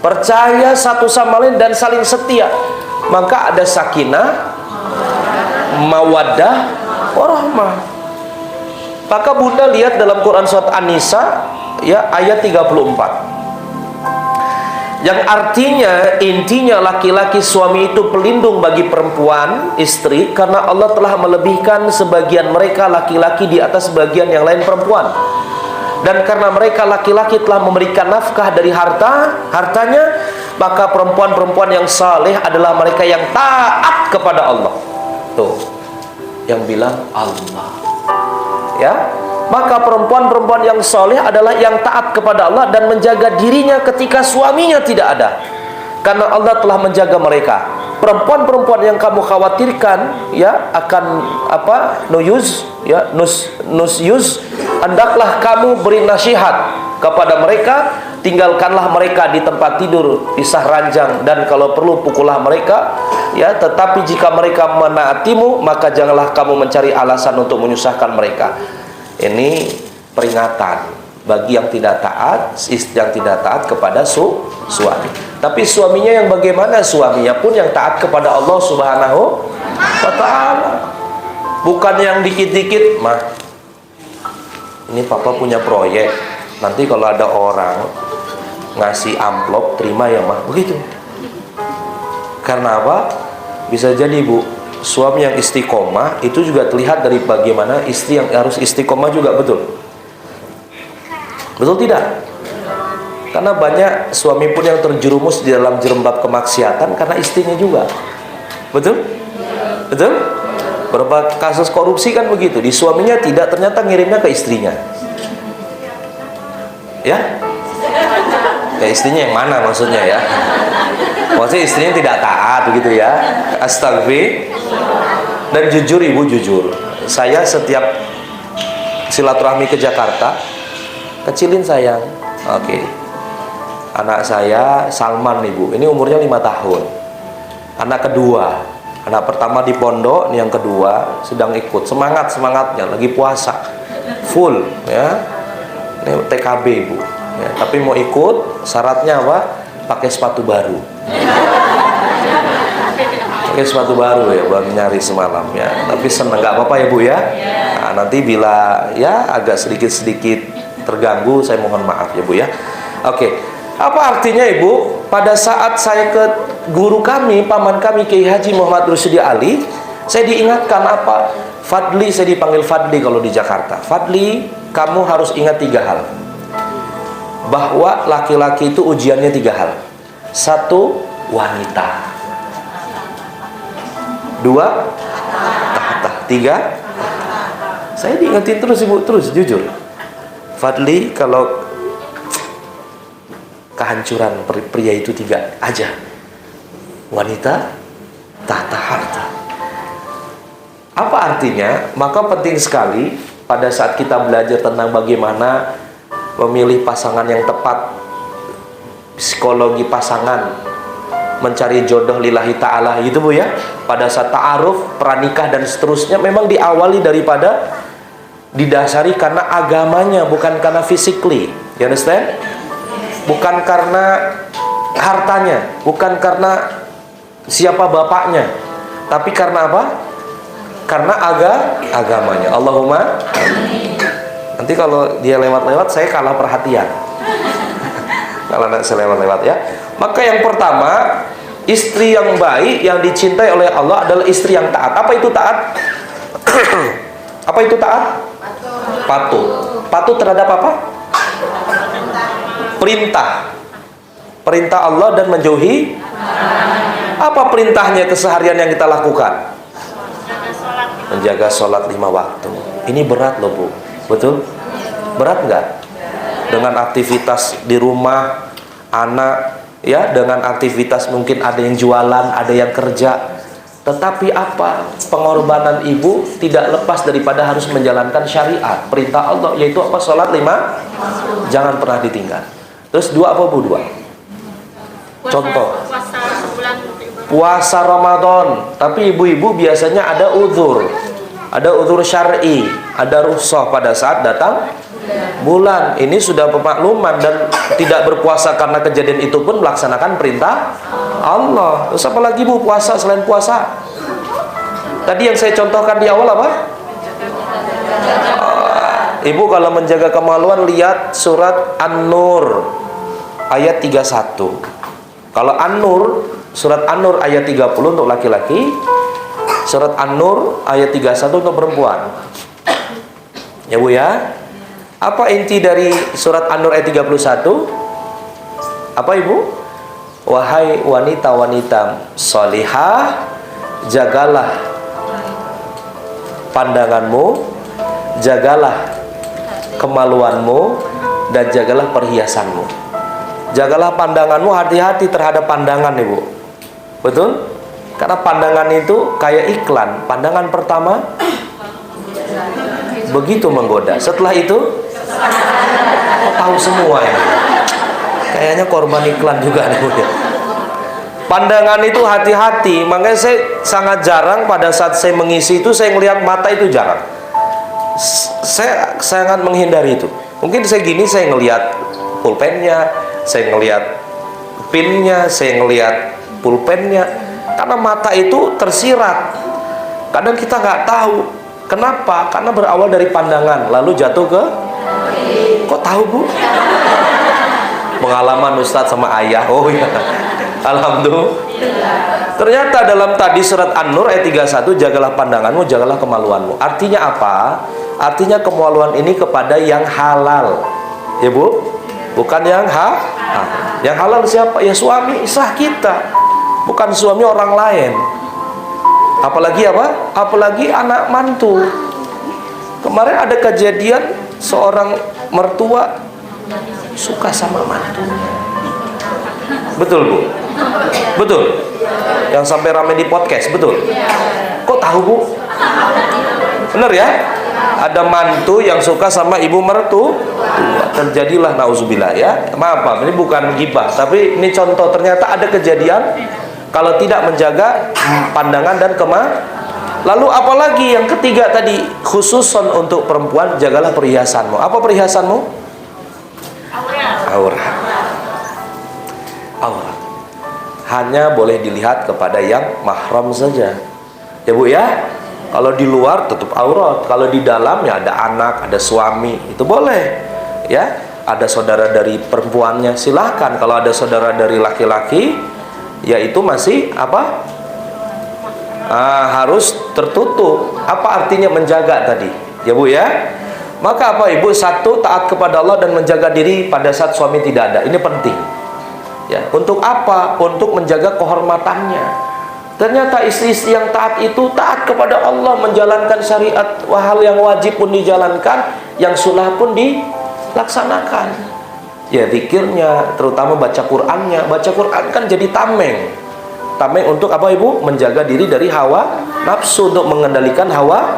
Percaya satu sama lain dan saling setia. Maka ada sakinah, mawaddah, warahmah. Maka Bunda lihat dalam Quran surat An-Nisa ya, ayat 34. Yang artinya, intinya laki-laki suami itu pelindung bagi perempuan istri, karena Allah telah melebihkan sebagian mereka laki-laki di atas sebagian yang lain perempuan. Dan karena mereka laki-laki telah memberikan nafkah dari hartanya, maka perempuan-perempuan yang saleh adalah mereka yang taat kepada Allah. Tuh, yang bilang Allah ya. Maka perempuan-perempuan yang soleh adalah yang taat kepada Allah dan menjaga dirinya ketika suaminya tidak ada, karena Allah telah menjaga mereka. Perempuan-perempuan yang kamu khawatirkan ya akan nuyuz ya, nusyuz, hendaklah kamu beri nasihat kepada mereka, tinggalkanlah mereka di tempat tidur pisah ranjang, dan kalau perlu pukullah mereka ya, tetapi jika mereka menaatimu, maka janganlah kamu mencari alasan untuk menyusahkan mereka. Ini peringatan bagi yang tidak taat, istri yang tidak taat kepada suami. Tapi suaminya yang bagaimana? Suaminya pun yang taat kepada Allah Subhanahu wa ta'ala. Bukan yang dikit-dikit, mah, ini papa punya proyek, nanti kalau ada orang ngasih amplop, terima ya mah, begitu. Karena apa? Bisa jadi bu, suami yang istiqomah itu juga terlihat dari bagaimana istri yang harus istiqomah juga, betul? Betul tidak? Karena banyak suami pun yang terjerumus di dalam jerembab kemaksiatan karena istrinya juga. Betul? Betul? Beberapa kasus korupsi kan begitu, di suaminya tidak, ternyata ngirimnya ke istrinya. Ya? Ya istrinya yang mana maksudnya ya? Maksudnya istrinya tidak taat begitu ya. Astagfir. Dan jujur ibu, jujur, saya setiap silaturahmi ke Jakarta, kecilin sayang. Oke. Anak saya Salman ibu, ini umurnya 5 tahun. Anak kedua, anak pertama di pondok, yang kedua sedang ikut, semangatnya lagi puasa full ya. Ini TKB ibu ya, tapi mau ikut syaratnya apa? Pakai sepatu baru. Pakai sepatu baru ya, baru nyari semalam ya. Tapi seneng, nggak apa-apa ya bu ya. Nah, nanti bila ya agak sedikit terganggu, saya mohon maaf ya bu ya. Oke, apa artinya ibu? Pada saat saya ke guru kami, paman kami Kiai Haji Muhammad Rusyidi Ali, saya diingatkan apa? Fadli, saya dipanggil Fadli kalau di Jakarta. Fadli, kamu harus ingat 3 hal. Bahwa laki-laki itu ujiannya 3 hal. 1, wanita. 2, tahta. 3, saya diingetin terus ibu, terus jujur. Fadli, kalau kehancuran pria itu 3 aja: wanita, tahta, harta. Apa artinya? Maka penting sekali pada saat kita belajar tentang bagaimana memilih pasangan yang tepat, psikologi pasangan, mencari jodoh lillahi ta'ala gitu bu ya. Pada saat ta'aruf, pranikah dan seterusnya, memang diawali daripada didasari karena agamanya, bukan karena physically. You understand? Bukan karena hartanya, bukan karena siapa bapaknya, tapi karena apa? Karena agamanya. Allahumma amin. Nanti kalau dia lewat-lewat, saya kalah perhatian. Kalau saya lewat-lewat ya. Maka yang pertama, istri yang baik, yang dicintai oleh Allah adalah istri yang taat. Apa itu taat? Apa itu taat? Patuh. Patuh terhadap apa? Perintah. Perintah Allah dan menjauhi. Apa perintahnya keseharian yang kita lakukan? Menjaga sholat 5 waktu. Ini berat loh bu. Betul? Berat nggak? Dengan aktivitas di rumah, anak, ya, dengan aktivitas mungkin ada yang jualan, ada yang kerja. Tetapi apa? Pengorbanan ibu tidak lepas daripada harus menjalankan syariat, perintah Allah, yaitu apa? Sholat 5, jangan pernah ditinggal. Terus 2 apa bu? 2. Contoh. Puasa Ramadan. Tapi ibu-ibu biasanya ada uzur. Ada uzur syar'i, ada rukhsah pada saat datang bulan. Ini sudah pemakluman, dan tidak berpuasa karena kejadian itu pun melaksanakan perintah Allah. Terus apa lagi bu puasa selain puasa? Tadi yang saya contohkan di awal apa? Ibu kalau menjaga kemaluan, lihat surat An-Nur ayat 31. Kalau An-Nur, surat An-Nur ayat 30 untuk laki-laki, surat An-Nur ayat 31 untuk perempuan. Ya bu ya. Apa inti dari surat An-Nur ayat 31? Apa ibu? Wahai wanita-wanita salihah, jagalah pandanganmu, jagalah kemaluanmu, dan jagalah perhiasanmu. Jagalah pandanganmu, hati-hati terhadap pandangan ibu. Betul? Karena pandangan itu kayak iklan. Pandangan pertama begitu menggoda. Setelah itu tahu semua ini. Kayaknya korban iklan juga nih. Pandangan itu hati-hati. Makanya saya sangat jarang pada saat saya mengisi itu saya melihat mata itu, jarang. Saya sangat menghindari itu. Mungkin saya gini, saya ngelihat pulpennya, saya ngelihat pinnya, saya ngelihat pulpennya, karena mata itu tersirat. Kadang kita nggak tahu kenapa, karena berawal dari pandangan lalu jatuh ke, kok tahu Bu? Pengalaman Ustadz sama ayah. Oh ya, alhamdulillah. Ternyata dalam tadi surat An-Nur ayat 31, jagalah pandanganmu, jagalah kemaluanmu. Artinya apa? Artinya kemaluan ini kepada yang halal, ya Bu, bukan yang yang halal siapa? Ya suami sah kita, bukan suami orang lain. Apalagi apa? Apalagi anak mantu. Kemarin ada kejadian seorang mertua suka sama mantunya. Betul Bu? Betul? Yang sampai ramai di podcast, betul? Kok tahu Bu? Bener ya? Ada mantu yang suka sama ibu mertua. Terjadilah nauzubillah ya. Maaf, ini bukan gibah, tapi ini contoh. Ternyata ada kejadian kalau tidak menjaga pandangan dan Lalu apalagi yang ketiga tadi, khususon untuk perempuan, jagalah perhiasanmu. Apa perhiasanmu? Aurat. Aurat hanya boleh dilihat kepada yang mahram saja, ya Bu ya. Kalau di luar tutup aurat, kalau di dalam ya ada anak, ada suami, itu boleh ya. Ada saudara dari perempuannya, silahkan. Kalau ada saudara dari laki-laki, ya itu masih apa? Harus tertutup. Apa artinya menjaga tadi, ya Bu ya? Maka apa Ibu? Satu, taat kepada Allah dan menjaga diri pada saat suami tidak ada. Ini penting ya. Untuk apa? Untuk menjaga kehormatannya. Ternyata istri-istri yang taat itu taat kepada Allah, menjalankan syariat, hal yang wajib pun dijalankan, yang sunnah pun dilaksanakan. Ya zikirnya, terutama baca Qur'annya. Baca Qur'an kan jadi tameng. Tameng untuk apa Ibu? Menjaga diri dari hawa nafsu, untuk mengendalikan hawa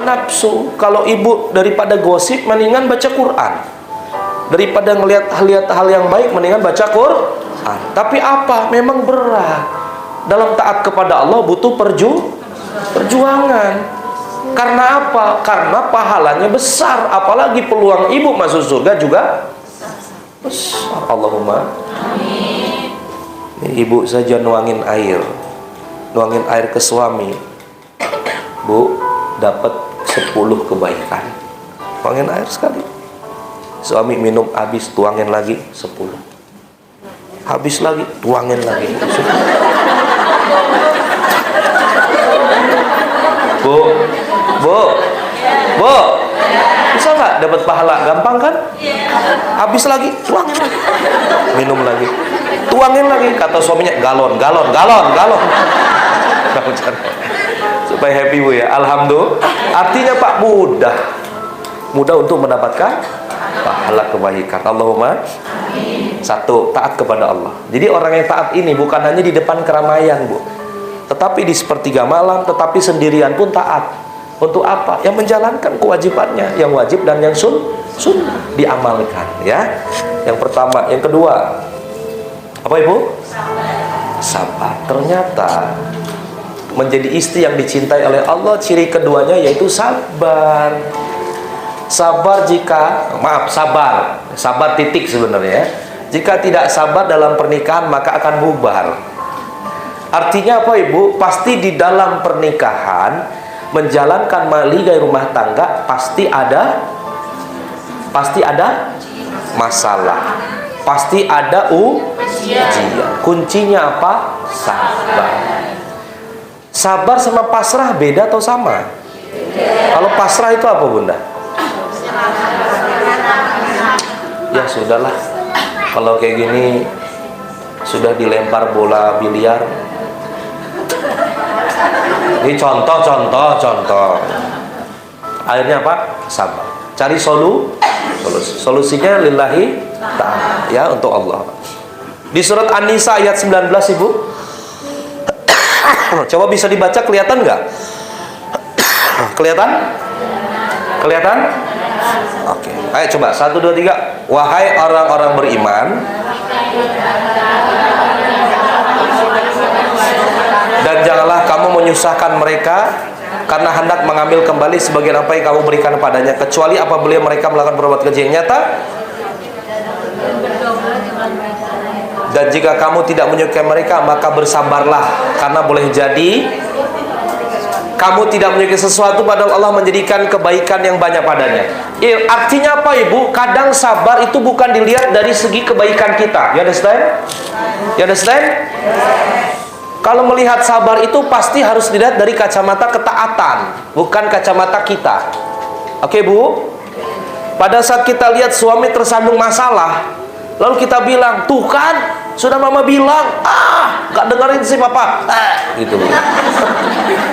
nafsu. Kalau Ibu daripada gosip, mendingan baca Quran. Daripada ngelihat hal yang baik, mendingan baca Quran. Tapi apa? Memang berat. Dalam taat kepada Allah butuh perjuangan. Karena apa? Karena pahalanya besar. Apalagi peluang Ibu masuk surga juga besar. Allahumma amin. Ibu saja nuangin air ke suami, Bu, dapat 10 kebaikan. Tuangin air sekali, suami minum habis, tuangin lagi 10. Habis lagi, tuangin lagi 10. Bu, bisa nggak dapat pahala? Gampang kan? Habis lagi, tuangin lagi, minum lagi, tuangin lagi. Kata suaminya, galon. Supaya happy Bu ya. Alhamdulillah. Artinya Pak, mudah untuk mendapatkan pahala kebaikan. Allahumma amin. Satu, taat kepada Allah. Jadi orang yang taat ini bukan hanya di depan keramaian Bu, tetapi di sepertiga malam, tetapi sendirian pun taat. Untuk apa? Yang menjalankan kewajibannya, yang wajib dan yang sunnah diamalkan ya. Yang pertama. Yang kedua, apa Ibu? Sabar. Ternyata menjadi istri yang dicintai oleh Allah, ciri keduanya yaitu sabar. Sabar titik sebenarnya. Jika tidak sabar dalam pernikahan, maka akan bubar. Artinya apa Ibu? Pasti di dalam pernikahan, menjalankan maligai rumah tangga, pasti ada masalah, pasti ada ujian. Kuncinya apa? Sabar. Sabar sama pasrah beda atau sama? Kalau pasrah itu apa Bunda? Ya sudahlah, kalau kayak gini sudah dilempar bola biliar. Ini contoh. Akhirnya apa? Sabar. Cari solusinya lillahi ta'ala ya, untuk Allah. Di surat An-Nisa ayat 19 Ibu. Coba bisa dibaca, kelihatan nggak? Kelihatan? Oke. Ayo coba 1, 2, 3. Wahai orang-orang beriman, dan janganlah kamu menyusahkan mereka karena hendak mengambil kembali sebagian apa yang kamu berikan padanya, kecuali apabila mereka melakukan berbuat keji yang nyata. Dan jika kamu tidak menyukai mereka, maka bersabarlah, karena boleh jadi kamu tidak menyukai sesuatu padahal Allah menjadikan kebaikan yang banyak padanya. Artinya apa ibu? Kadang sabar itu bukan dilihat dari segi kebaikan kita. You understand? You understand? Kalau melihat sabar itu pasti harus dilihat dari kacamata ketaatan, bukan kacamata kita. Oke bu? Pada saat kita lihat suami tersandung masalah, lalu kita bilang, tuh kan, sudah mama bilang, gak dengerin sih papa, gitu.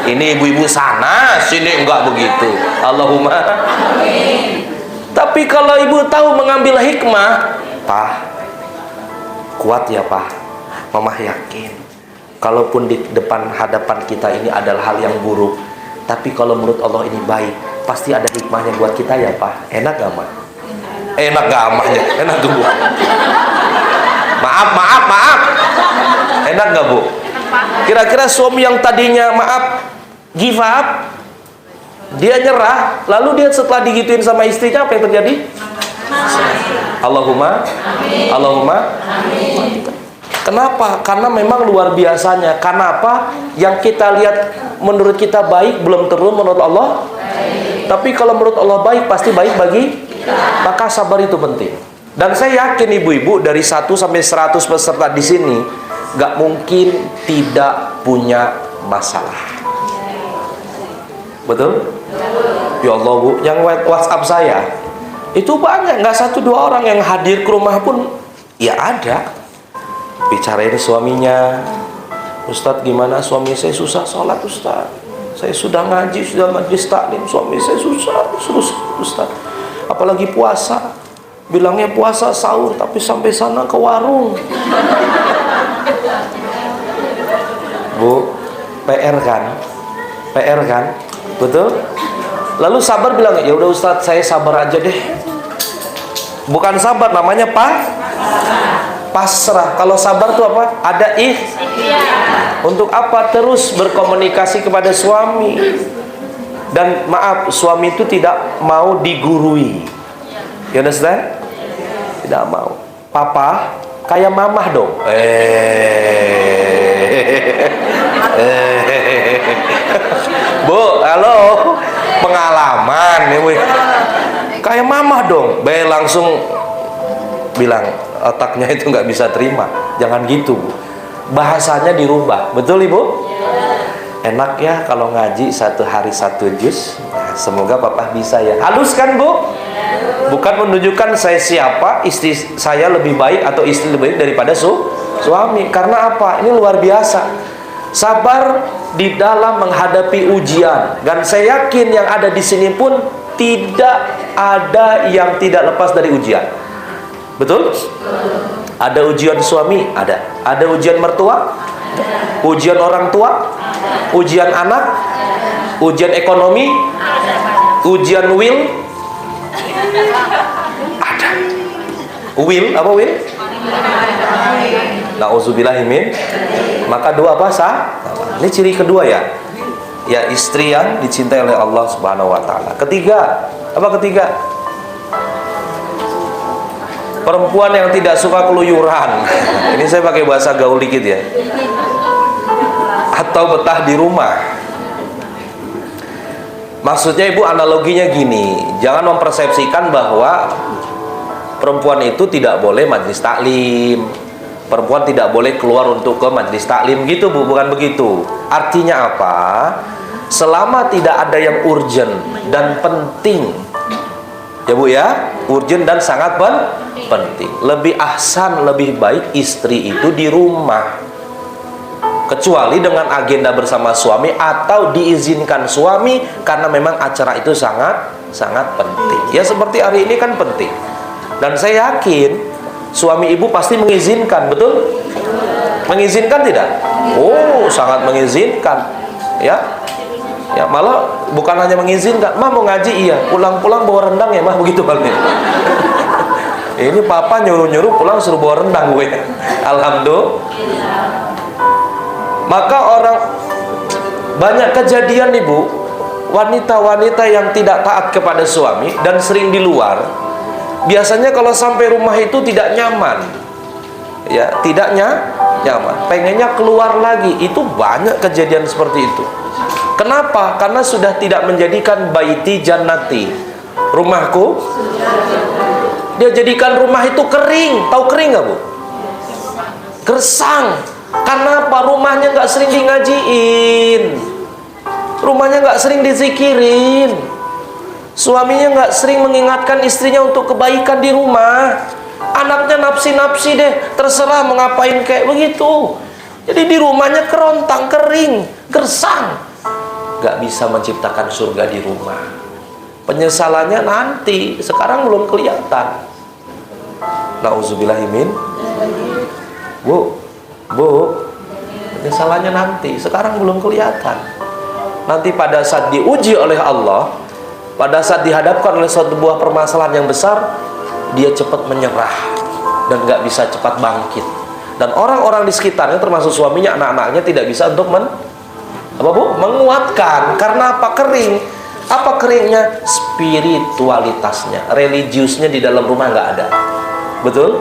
Ini ibu-ibu sana, sini enggak begitu. Allahumma amin. Tapi kalau ibu tahu mengambil hikmah, Pak, kuat ya Pak, mama yakin, kalaupun di hadapan kita ini adalah hal yang buruk, tapi kalau menurut Allah ini baik, pasti ada hikmahnya buat kita ya Pak. Enak gak Mak? Enak gak amahnya? Enak tuh Bu. Maaf. Enak gak Bu? Kira-kira suami yang tadinya give up, dia nyerah, lalu dia setelah digituin sama istrinya, apa yang terjadi? Allahumma amin. Kenapa? Karena memang luar biasanya. Kenapa? Yang kita lihat menurut kita baik belum tentu menurut Allah baik. Tapi kalau menurut Allah baik, pasti baik bagi kita. Maka sabar itu penting. Dan saya yakin ibu-ibu dari 1 sampai 100 peserta di sini gak mungkin tidak punya masalah. Betul? Ya Allah Bu, yang WhatsApp saya itu banyak, nggak 1-2 orang yang hadir ke rumah pun ya ada. Bicarain suaminya, Ustadz gimana suami saya susah sholat Ustadz, saya sudah ngaji, sudah majlis taklim, suami saya susah Ustadz, apalagi puasa, bilangnya puasa sahur tapi sampai sana ke warung. Bu, PR kan, betul? Lalu sabar bilang, ya udah Ustadz saya sabar aja deh. Bukan sabar, namanya pasrah. Kalau sabar itu apa? Ada untuk apa? Terus berkomunikasi kepada suami. Dan maaf, suami itu tidak mau digurui. You understand? Tidak mau. Papa kayak mamah dong. Bu, halo. Pengalaman ya, Bu. Kayak mamah dong. Baik langsung bilang, otaknya itu nggak bisa terima. Jangan gitu Bu. Bahasanya dirubah. Betul Ibu? Enak ya kalau ngaji 1 hari 1 juz. Nah, semoga papa bisa ya. Halus kan Bu? Bukan menunjukkan saya siapa, istri saya lebih baik atau istri lebih baik daripada suami. Karena apa? Ini luar biasa. Sabar di dalam menghadapi ujian. Dan saya yakin yang ada di sini pun tidak ada yang tidak lepas dari ujian. Betul? Ada ujian suami, ada ujian mertua, ujian orang tua, ujian anak, ujian ekonomi, ujian will. Ada. Will, apa will? Nauzubillahimin. Maka doa apa sah? Ini ciri kedua ya. Ya, istri yang dicintai oleh Allah Subhanahu wa taala. Ketiga, apa ketiga? Perempuan yang tidak suka keluyuran. Ini saya pakai bahasa gaul dikit ya. Atau betah di rumah. Maksudnya Ibu analoginya gini, jangan mempersepsikan bahwa perempuan itu tidak boleh majlis taklim, perempuan tidak boleh keluar untuk ke majlis taklim gitu Bu, bukan begitu. Artinya apa? Selama tidak ada yang urgent dan penting, ya Bu ya, urgent dan sangat penting, lebih ahsan, lebih baik istri itu di rumah, kecuali dengan agenda bersama suami atau diizinkan suami karena memang acara itu sangat penting. Ya seperti hari ini kan penting. Dan saya yakin suami ibu pasti mengizinkan, betul? Mengizinkan tidak? Oh, sangat mengizinkan. Ya. Ya, malah bukan hanya mengizinkan, "Mah mau ngaji?" "Iya." "Pulang-pulang bawa rendang ya, Mah?" Begitu halnya. Ini papa nyuruh-nyuruh pulang suruh bawa rendang gue. Alhamdulillah. Maka orang banyak kejadian Ibu, wanita-wanita yang tidak taat kepada suami dan sering di luar, biasanya kalau sampai rumah itu tidak nyaman, ya, tidak nyaman, pengennya keluar lagi. Itu banyak kejadian seperti itu. Kenapa? Karena sudah tidak menjadikan baiti jannati, rumahku, dia jadikan rumah itu kering. Tahu kering nggak, Bu? Gersang. Karena apa? Rumahnya nggak sering di ngajiin, rumahnya nggak sering dizikirin, suaminya nggak sering mengingatkan istrinya untuk kebaikan di rumah, anaknya nafsi-nafsi deh, terserah mau ngapain kayak begitu. Jadi di rumahnya kerontang, kering, gersang, nggak bisa menciptakan surga di rumah. Penyesalannya nanti, sekarang belum kelihatan. Nauzubillahimin. Bu, penyesalannya nanti, sekarang belum kelihatan. Nanti pada saat diuji oleh Allah, pada saat dihadapkan oleh suatu buah permasalahan yang besar, dia cepat menyerah dan nggak bisa cepat bangkit. Dan orang-orang di sekitarnya, termasuk suaminya, anak-anaknya, tidak bisa untuk menguatkan. Karena apa? Kering. Apa keringnya? Spiritualitasnya, religiusnya di dalam rumah nggak ada. Betul?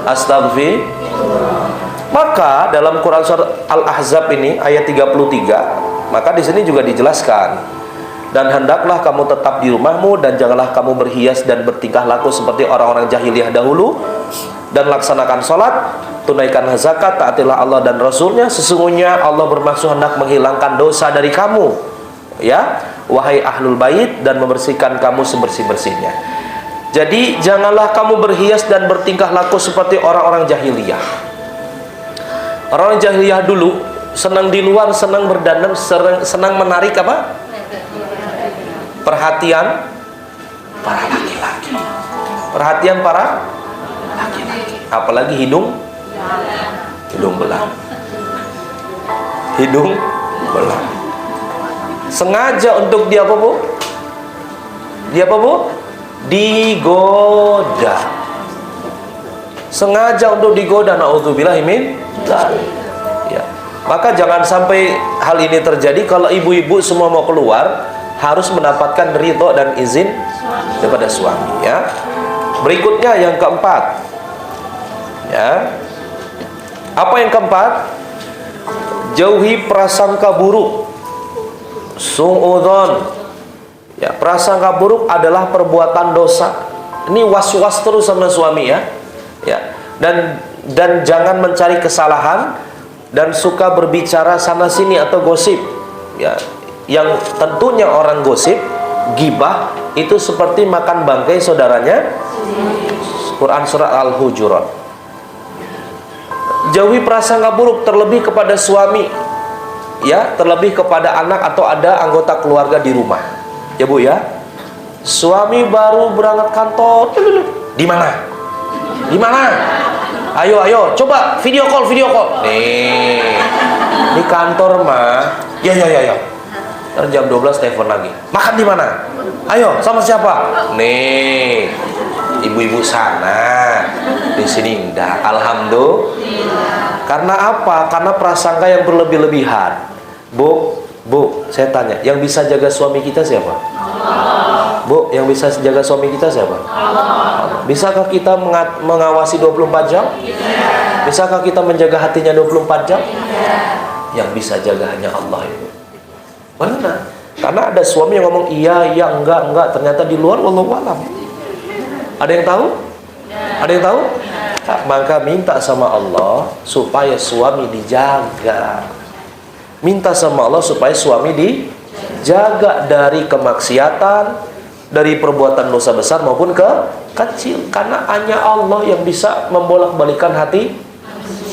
Astagfirullah. Maka dalam Quran surat Al-Ahzab ini ayat 33, maka di sini juga dijelaskan, dan hendaklah kamu tetap di rumahmu dan janganlah kamu berhias dan bertingkah laku seperti orang-orang jahiliyah dahulu, dan laksanakan sholat, tunaikan zakat, taatilah Allah dan Rasulnya, sesungguhnya Allah bermaksud hendak menghilangkan dosa dari kamu, ya wahai ahlul bait, dan membersihkan kamu sebersih-bersihnya. Jadi janganlah kamu berhias dan bertingkah laku seperti orang-orang jahiliyah. Orang jahiliyah dulu senang di luar, senang berdandan, senang menarik apa? Perhatian para laki-laki. Perhatian para laki-laki. Apalagi hidung belang. Hidung belang. Sengaja untuk dia apa, Bu? Digoda. Sengaja untuk digoda. Nauzubillahimin. Ya. Maka jangan sampai hal ini terjadi. Kalau ibu-ibu semua mau keluar, harus mendapatkan ridho dan izin daripada suami, ya. Berikutnya yang keempat, ya. Apa yang keempat? Jauhi prasangka buruk. Su'udzon. Ya, prasangka buruk adalah perbuatan dosa. Ini was-was terus sama suami, ya. Ya. Dan jangan mencari kesalahan dan suka berbicara sana sini atau gosip. Ya. Yang tentunya orang gosip, gibah, itu seperti makan bangkai saudaranya. Quran surat Al-Hujurat. Jauhi prasangka buruk, terlebih kepada suami, ya, terlebih kepada anak atau ada anggota keluarga di rumah. Ya, Bu, ya. Suami baru berangkat kantor. Di mana? Ayo, coba video call. Nih, di kantor mah. Ya. Ntar jam 12 telepon lagi. Makan di mana? Ayo, sama siapa? Nih, ibu-ibu sana. Di sini enggak. Alhamdulillah. Karena apa? Karena prasangka yang berlebih-lebihan. Bu, saya tanya, yang bisa jaga suami kita siapa? Allah. Bu, yang bisa jaga suami kita siapa? Allah. Bisakah kita mengawasi 24 jam? Iya. Bisakah kita menjaga hatinya 24 jam? Iya. Yang bisa jaga hanya Allah, Ibu. Benar. Karena ada suami yang ngomong iya, enggak, ternyata di luar wallahu alam. Ada yang tahu? Ada yang tahu? Maka minta sama Allah supaya suami dijaga. Minta sama Allah supaya suami dijaga dari kemaksiatan, dari perbuatan dosa besar maupun kecil. Karena hanya Allah yang bisa membolak-balikan hati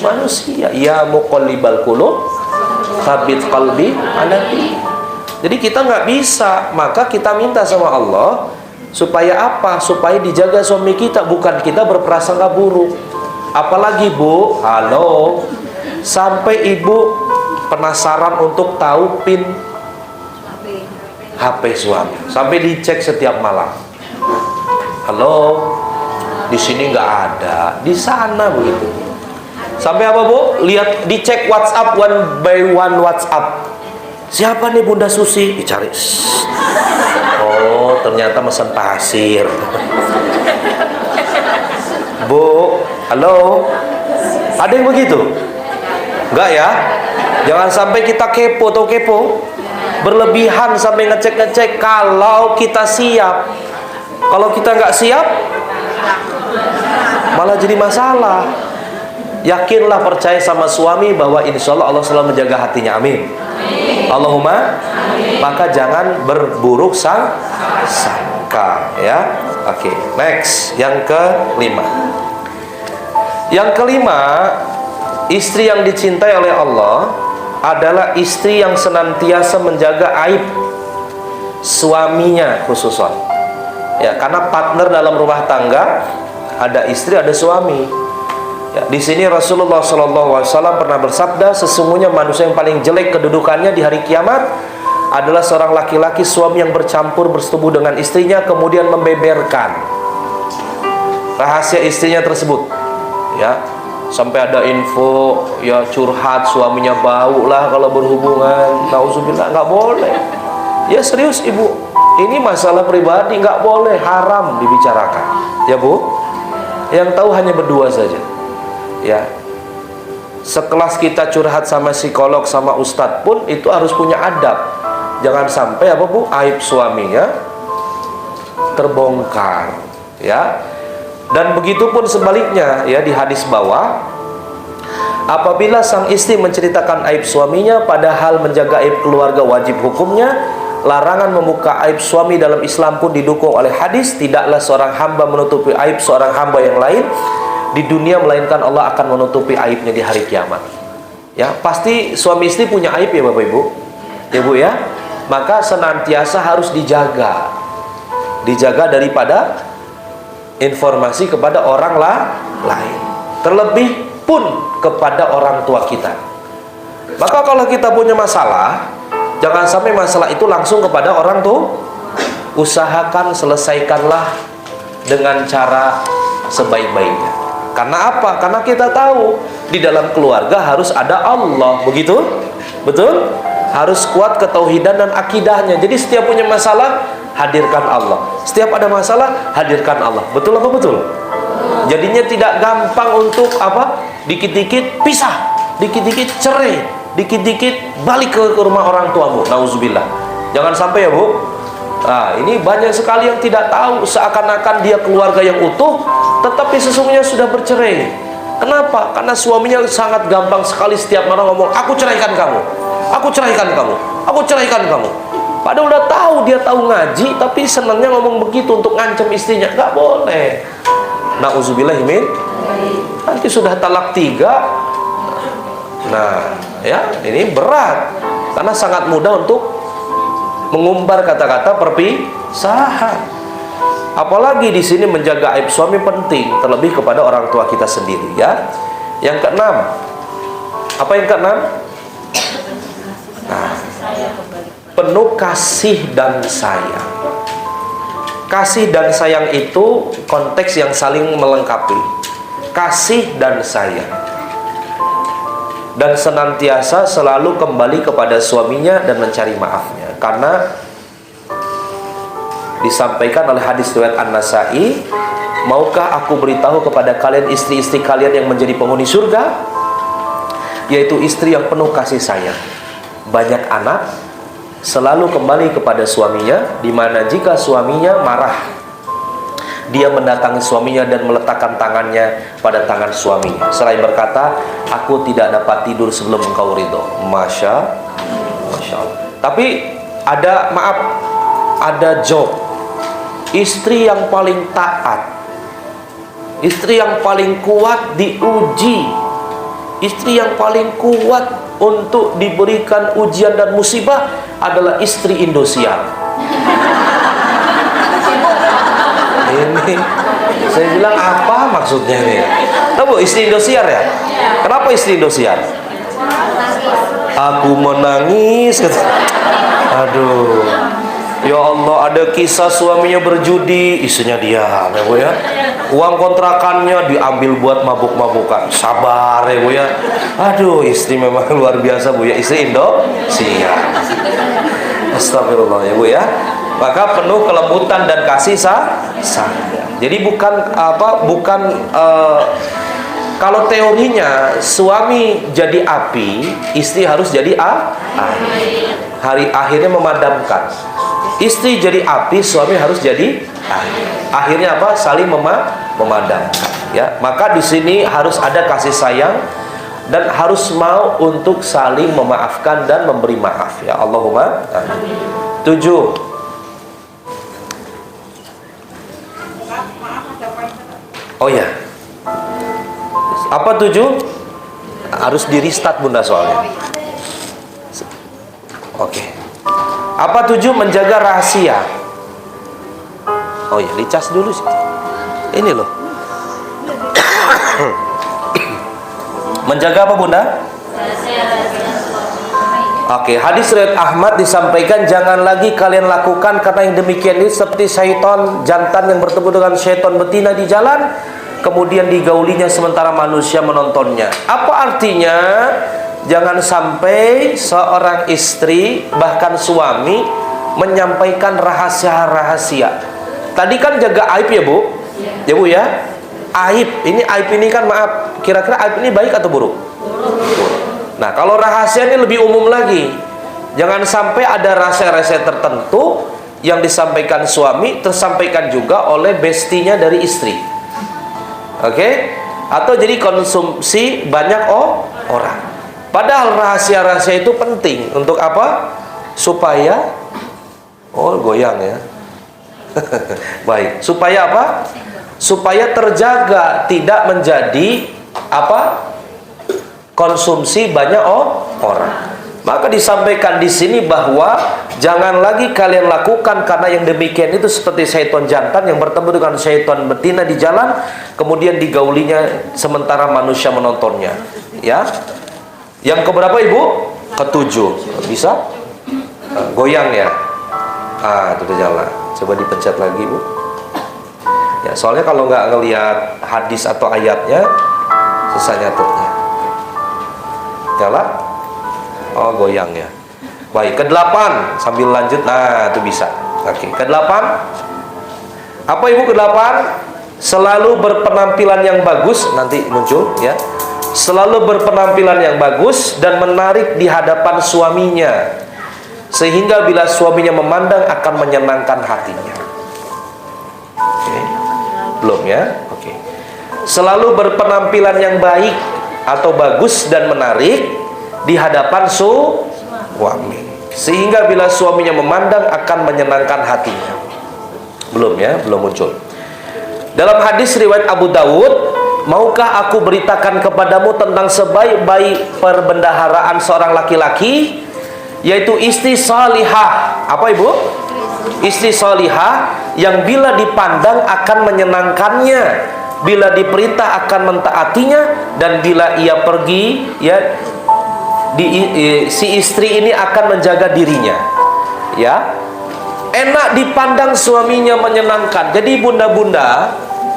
manusia. Ya muqallibal qulub, tsabbit qalbi ala dinik. Jadi kita nggak bisa, maka kita minta sama Allah supaya apa? Supaya dijaga suami kita, bukan kita berprasangka buruk. Apalagi, Bu, halo, sampai ibu penasaran untuk tahu PIN HP suami, sampai dicek setiap malam. Halo, di sini nggak ada, di sana begitu. Sampai apa, Bu? Lihat, dicek WhatsApp one by one WhatsApp. Siapa nih Bunda Susi? Dicari. Oh, ternyata mesen pasir. Bu, halo. Ada yang begitu? Enggak ya? Jangan sampai kita kepo atau kepo. Berlebihan sampai ngecek-ngecek. Kalau kita siap. Kalau kita nggak siap, malah jadi masalah. Yakinlah, percaya sama suami bahwa insya Allah Allah selalu menjaga hatinya. Amin. Allahumma. Maka jangan berburuk sangka ya. Oke, next. Yang kelima. Yang kelima, istri yang dicintai oleh Allah adalah istri yang senantiasa menjaga aib suaminya khususan. Ya, karena partner dalam rumah tangga ada istri, ada suami. Ya, di sini Rasulullah SAW pernah bersabda, sesungguhnya manusia yang paling jelek kedudukannya di hari kiamat adalah seorang laki-laki suami yang bercampur bersetubuh dengan istrinya kemudian membeberkan rahasia istrinya tersebut. Ya, sampai ada info ya curhat suaminya bau lah kalau berhubungan. Nauzubillah, nggak boleh. Ya serius ibu, ini masalah pribadi, nggak boleh, haram dibicarakan. Ya bu, yang tahu hanya berdua saja. Ya, sekelas kita curhat sama psikolog sama ustadz pun itu harus punya adab. Jangan sampai apa bu, aib suaminya terbongkar. Ya, dan begitu pun sebaliknya ya, di hadis bawah, apabila sang istri menceritakan aib suaminya padahal menjaga aib keluarga wajib hukumnya, larangan membuka aib suami dalam Islam pun didukung oleh hadis, tidaklah seorang hamba menutupi aib seorang hamba yang lain di dunia melainkan Allah akan menutupi aibnya di hari kiamat. Ya, pasti suami istri punya aib ya Bapak Ibu. Ya Bu ya. Maka senantiasa harus dijaga. Dijaga daripada informasi kepada orang lain. Terlebih pun kepada orang tua kita. Maka kalau kita punya masalah, jangan sampai masalah itu langsung kepada orang tua. Usahakan selesaikanlah dengan cara sebaik-baiknya. Karena apa? Karena kita tahu di dalam keluarga harus ada Allah, begitu? Betul? Harus kuat ketauhidan dan akidahnya. Jadi setiap punya masalah, hadirkan Allah. Setiap ada masalah, hadirkan Allah. Betul apa betul? Jadinya tidak gampang untuk apa? Dikit-dikit pisah, dikit-dikit cerai, dikit-dikit balik ke rumah orang tuamu. Nauzubillah. Jangan sampai ya Bu. Nah, ini banyak sekali yang tidak tahu, seakan-akan dia keluarga yang utuh, tetapi sesungguhnya sudah bercerai. Kenapa? Karena suaminya sangat gampang sekali setiap malam ngomong, aku ceraikan kamu, aku ceraikan kamu, aku ceraikan kamu. Padahal udah tahu, dia tahu ngaji, tapi senangnya ngomong begitu untuk ngancam istrinya. Nggak boleh. Nauzubillah min. Nanti sudah talak 3. Nah, ya ini berat, karena sangat mudah untuk mengumbar kata-kata perpisahan. Apalagi di sini menjaga aib suami penting, terlebih kepada orang tua kita sendiri ya. Yang keenam. Apa yang keenam? Nah, penuh kasih dan sayang. Kasih dan sayang itu konteks yang saling melengkapi. Kasih dan sayang. Dan senantiasa selalu kembali kepada suaminya dan mencari maafnya. Karena disampaikan oleh hadis riwayat An-Nasa'i, maukah aku beritahu kepada kalian istri-istri kalian yang menjadi penghuni surga, yaitu istri yang penuh kasih sayang, banyak anak, selalu kembali kepada suaminya, di mana jika suaminya marah, dia mendatangi suaminya dan meletakkan tangannya pada tangan suaminya, selain berkata, aku tidak dapat tidur sebelum engkau ridho. Masya Allah. Tapi ada job. Istri yang paling taat, istri yang paling kuat diuji, istri yang paling kuat untuk diberikan ujian dan musibah adalah istri Indosiar. Ini saya bilang apa maksudnya nih? Tahu istri Indosiar ya? Kenapa istri Indosiar? Aku menangis. Aduh, ya Allah, ada kisah suaminya berjudi, istrinya diam ya Bu ya. uang kontrakannya diambil buat mabuk-mabukan. Sabar ya Bu ya. Aduh, istri memang luar biasa Bu ya, istri Indonesia. Astagfirullah ya Bu ya. Maka penuh kelembutan dan kasih sayang. Jadi kalau teorinya suami jadi api, istri harus jadi air. Akhirnya memadamkan. Istri jadi api, suami harus jadi air. Akhirnya apa? Saling memadamkan. Ya, maka di sini harus ada kasih sayang dan harus mau untuk saling memaafkan dan memberi maaf. Ya Allahumma amin. 7. Oh ya. Apa 7? Harus di restart Bunda soalnya. Oke. Apa 7? Menjaga rahasia. Oh ya, dicas dulu sih. Ini loh. Menjaga apa Bunda? Oke, hadis riwayat Ahmad disampaikan, jangan lagi kalian lakukan karena yang demikian ini seperti syaitan jantan yang bertemu dengan syaitan betina di jalan, kemudian digaulinya sementara manusia menontonnya. Apa artinya? Jangan sampai seorang istri bahkan suami menyampaikan rahasia-rahasia. Tadi kan jaga aib ya Bu? Ya Bu ya? Aib, ini aib ini kan maaf, kira-kira aib ini baik atau buruk? Buruk. Nah, kalau rahasia ini lebih umum lagi. Jangan sampai ada rahasia-rahasia tertentu yang disampaikan suami tersampaikan juga oleh bestinya dari istri. Oke? Atau jadi konsumsi banyak orang. Padahal rahasia-rahasia itu penting untuk apa? Supaya goyang ya. Baik. Supaya apa? Supaya terjaga, tidak menjadi apa? Konsumsi banyak orang. Maka disampaikan di sini bahwa jangan lagi kalian lakukan karena yang demikian itu seperti syaitan jantan yang bertemu dengan syaitan betina di jalan, kemudian digaulinya sementara manusia menontonnya. Ya. Yang keberapa Ibu? Ke-7. Bisa? Goyang ya. Itu udah jalan. Coba dipencet lagi Bu. Ya, soalnya kalau nggak ngelihat hadis atau ayatnya susah nyatetnya. Nyala? Goyang ya. Baik, ke-8 sambil lanjut. Nah, itu bisa. Oke, ke-8. Apa Ibu ke-8? Selalu berpenampilan yang bagus, nanti muncul ya. Selalu berpenampilan yang bagus dan menarik di hadapan suaminya, sehingga bila suaminya memandang akan menyenangkan hatinya. Oke. Belum ya? Oke. Selalu berpenampilan yang baik atau bagus dan menarik di hadapan suami, sehingga bila suaminya memandang akan menyenangkan hatinya. Belum ya, belum muncul. Dalam hadis riwayat Abu Dawud, maukah aku beritakan kepadamu tentang sebaik-baik perbendaharaan seorang laki-laki, yaitu istri salihah. Apa Ibu? Istri salihah yang bila dipandang akan menyenangkannya, bila diperintah akan mentaatinya, dan bila ia pergi ya si istri ini akan menjaga dirinya. Ya, enak dipandang suaminya, menyenangkan. Jadi bunda-bunda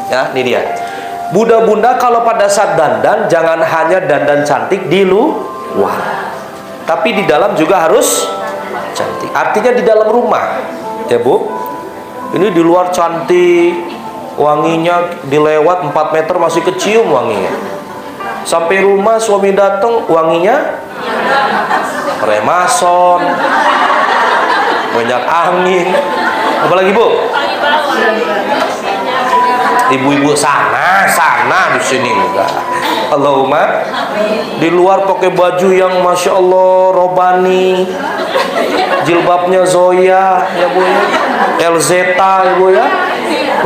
ya, ini dia. Bunda-bunda kalau pada saat dandan jangan hanya dandan cantik di luar, tapi di dalam juga harus cantik. Artinya di dalam rumah ya Bu. Ini di luar cantik, wanginya dilewat 4 meter masih kecium wanginya. Sampai rumah suami datang wanginya remason, minyak angin. Apalagi Bu? Ibu-ibu sana di sini enggak. Allahumma. Di luar pakai baju yang masya Allah robani, jilbabnya Zoya ya Bu ya, Elzeta Ibu ya,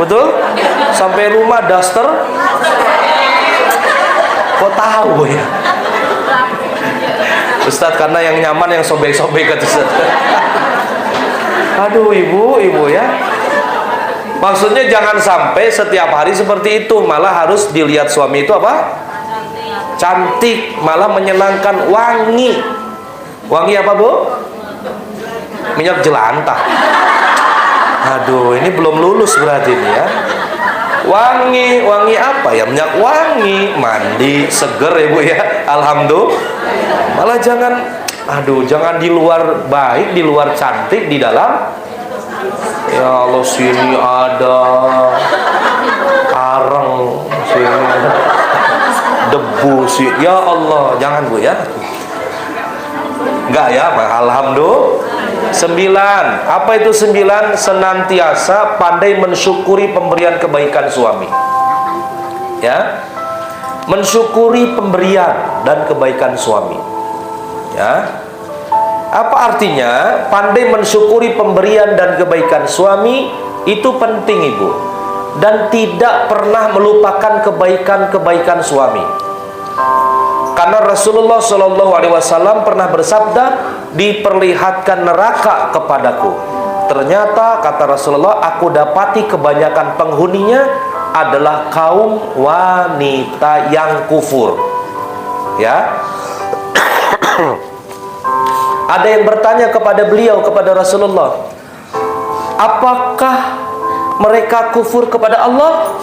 betul. Sampai rumah daster. Kok tahu ya Ustadz? Karena yang nyaman yang sobek-sobek ke Ustadz. Aduh ibu ya. Maksudnya jangan sampai setiap hari seperti itu, malah harus dilihat suami itu apa? Cantik, malah menyenangkan, wangi. Wangi apa Bu? Minyak jelantah. Aduh, ini belum lulus berarti ini ya. Wangi apa ya? Minyak wangi, mandi seger ya Bu ya. Alhamdulillah. Malah jangan di luar baik, di luar cantik, di dalam ya Allah sini ada arang, sini debu sih. Ya Allah, jangan Bu ya. Enggak ya, alhamdulillah. 9. Apa itu 9? Senantiasa pandai mensyukuri pemberian kebaikan suami. Ya. Mensyukuri pemberian dan kebaikan suami. Ya. Apa artinya? Pandai mensyukuri pemberian dan kebaikan suami itu penting Ibu. Dan tidak pernah melupakan kebaikan-kebaikan suami. Karena Rasulullah SAW pernah bersabda, diperlihatkan neraka kepadaku. Ternyata kata Rasulullah, aku dapati kebanyakan penghuninya adalah kaum wanita yang kufur. Ya. Ada yang bertanya kepada beliau, kepada Rasulullah, apakah mereka kufur kepada Allah?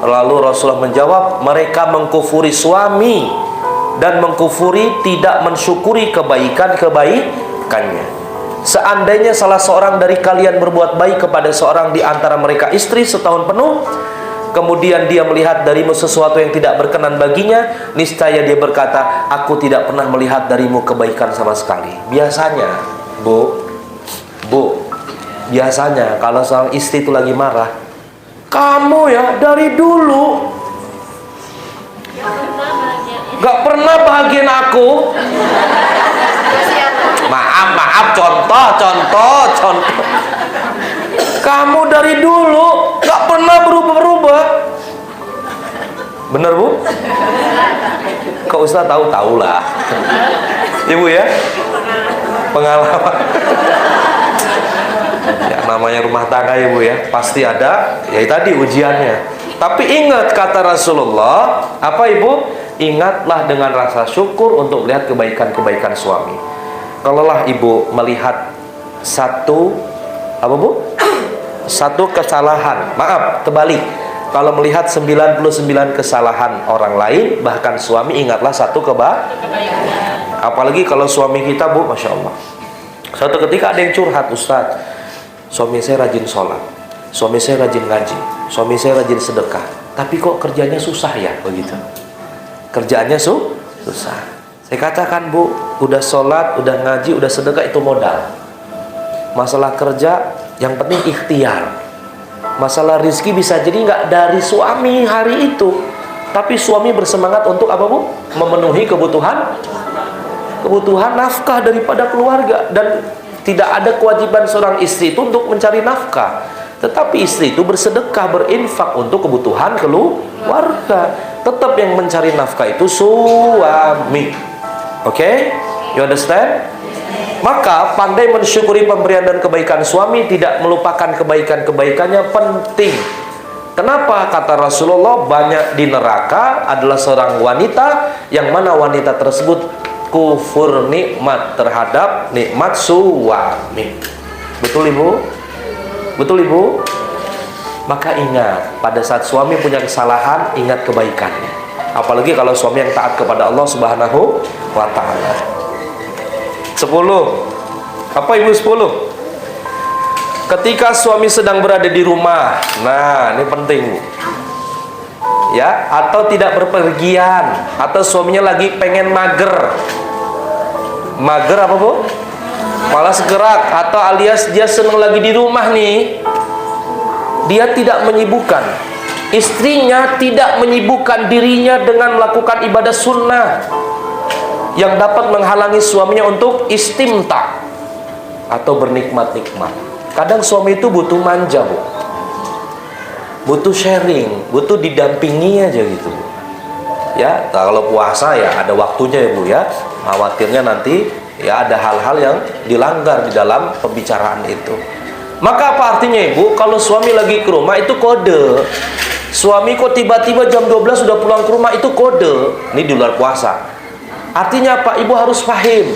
Lalu Rasulullah menjawab, mereka mengkufuri suami dan mengkufuri, tidak mensyukuri kebaikannya. Seandainya salah seorang dari kalian berbuat baik kepada seorang di antara mereka istri setahun penuh, kemudian dia melihat darimu sesuatu yang tidak berkenan baginya, niscaya dia berkata, aku tidak pernah melihat darimu kebaikan sama sekali. Biasanya Bu, biasanya kalau seorang istri itu lagi marah, kamu ya dari dulu gak pernah bahagiain aku. Maaf, contoh. Kamu dari dulu gak pernah berubah-ubah. Bener Bu? Kok Ustaz tahu lah. Ibu ya? Pengalaman. Ya, namanya rumah tangga ya Bu ya, pasti ada ya tadi ujiannya. Tapi ingat kata Rasulullah, apa Ibu? Ingatlah dengan rasa syukur untuk melihat kebaikan-kebaikan suami. Kalaulah Ibu melihat satu kesalahan, maaf, terbalik. Kalau melihat 99 kesalahan orang lain, bahkan suami, ingatlah satu kebaikan. Apalagi kalau suami kita Bu, Masya Allah, suatu ketika ada yang curhat, Ustaz, suami saya rajin sholat, suami saya rajin ngaji, suami saya rajin sedekah, tapi kok kerjanya susah ya, begitu. Kerjaannya susah. Saya katakan Bu, udah sholat, udah ngaji, udah sedekah itu modal. Masalah kerja, yang penting ikhtiar. Masalah rizki bisa jadi nggak dari suami hari itu, tapi suami bersemangat untuk apa Bu? Memenuhi kebutuhan nafkah daripada keluarga. Dan tidak ada kewajiban seorang istri itu untuk mencari nafkah, tetapi istri itu bersedekah, berinfak untuk kebutuhan keluarga. Tetap yang mencari nafkah itu suami. Oke? You understand? Maka pandai mensyukuri pemberian dan kebaikan suami, tidak melupakan kebaikan-kebaikannya penting. Kenapa? Kata Rasulullah, banyak di neraka adalah seorang wanita yang mana wanita tersebut kufur nikmat terhadap nikmat suami. Betul Ibu? Betul Ibu? Maka ingat, pada saat suami punya kesalahan, ingat kebaikannya. Apalagi kalau suami yang taat kepada Allah Subhanahu wa ta'ala. 10. Apa Ibu 10? Ketika suami sedang berada di rumah. Nah, ini penting Bu. Ya, atau tidak berpergian, atau suaminya lagi pengen mager. Mager apa Bu? Malas gerak, atau alias dia senang lagi di rumah nih. Dia tidak menyibukkan istrinya, tidak menyibukkan dirinya dengan melakukan ibadah sunnah yang dapat menghalangi suaminya untuk istimta atau bernikmat-nikmat. Kadang suami itu butuh manja Bu, butuh sharing, butuh didampingi aja gitu Bu. Ya, kalau puasa ya ada waktunya ya Bu ya. Khawatirnya nanti ya ada hal-hal yang dilanggar di dalam pembicaraan itu. Maka apa artinya Ibu? Kalau suami lagi ke rumah itu kode. Suami kok tiba-tiba jam 12 sudah pulang ke rumah, itu kode. Ini di luar puasa. Artinya apa? Ibu harus paham.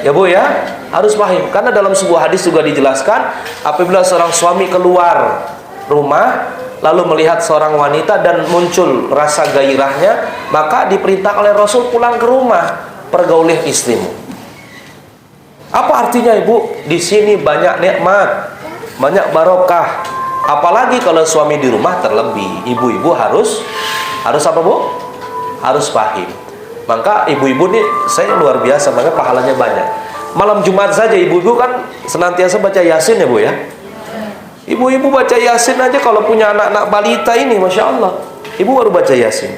Ya Bu ya, harus paham. Karena dalam sebuah hadis juga dijelaskan, apabila seorang suami keluar rumah, lalu melihat seorang wanita dan muncul rasa gairahnya, maka diperintah oleh Rasul pulang ke rumah, pergaulilah istrimu. Apa artinya ibu? Di sini banyak nikmat, banyak barokah. Apalagi kalau suami di rumah, terlebih ibu-ibu harus apa bu? Harus paham. Maka ibu-ibu nih saya luar biasa, maka pahalanya banyak. Malam Jumat saja ibu-ibu kan senantiasa baca Yasin ya bu ya. Ibu-ibu baca Yasin aja kalau punya anak-anak balita ini, Masya Allah, ibu baru baca Yasin.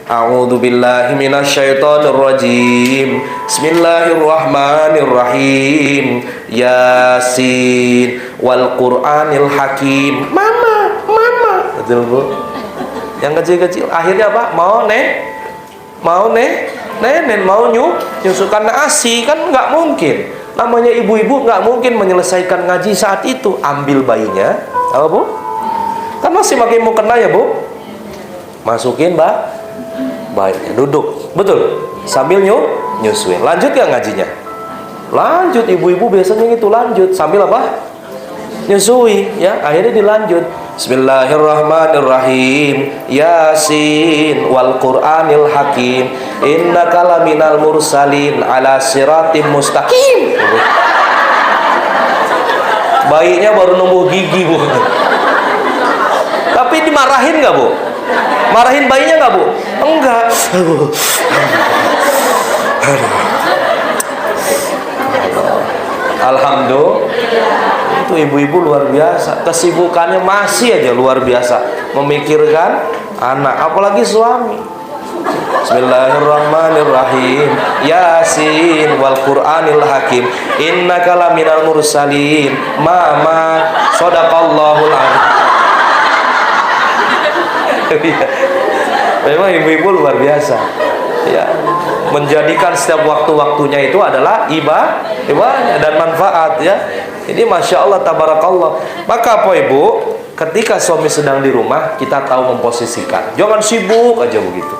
A'udzu billahi minasyaitonir rajim. Bismillahirrahmanirrahim. Yasin wal Qur'anil Hakim. Mama. Betul bu? Yang kecil-kecil akhirnya apa? Mau nenek mau nyusukan ASI, kan nggak mungkin. Namanya ibu-ibu nggak mungkin menyelesaikan ngaji saat itu. Ambil bayinya, apa bu? Kan masih pakai mukena ya bu? Masukin bayinya, duduk, betul. Sambil nyusuin. Lanjut ya ngajinya? Lanjut, ibu-ibu biasanya itu lanjut sambil apa? Nyusui, ya. Akhirnya dilanjut. Bismillahirrahmanirrahim. Yasin wal Qur'anil Hakim. Innaka laminal mursalin ala siratim mustaqim. Bayinya baru numbuh gigi bu. Tapi dimarahin nggak bu? Marahin bayinya nggak bu? Enggak. Alhamdulillah. Itu ibu-ibu luar biasa, kesibukannya masih aja luar biasa memikirkan anak, apalagi suami. Bismillahirrahmanirrahim. Yasin wal Qur'anil Hakim. Innaka laminal mursalin. Mama, shadaqallahul azim. Memang ibu-ibu luar biasa. Ya, menjadikan setiap waktu-waktunya itu adalah ibadah dan manfaat ya. Ini Masya Allah, tabarakallah. Maka apa ibu, ketika suami sedang di rumah, kita tahu memposisikan, jangan sibuk aja begitu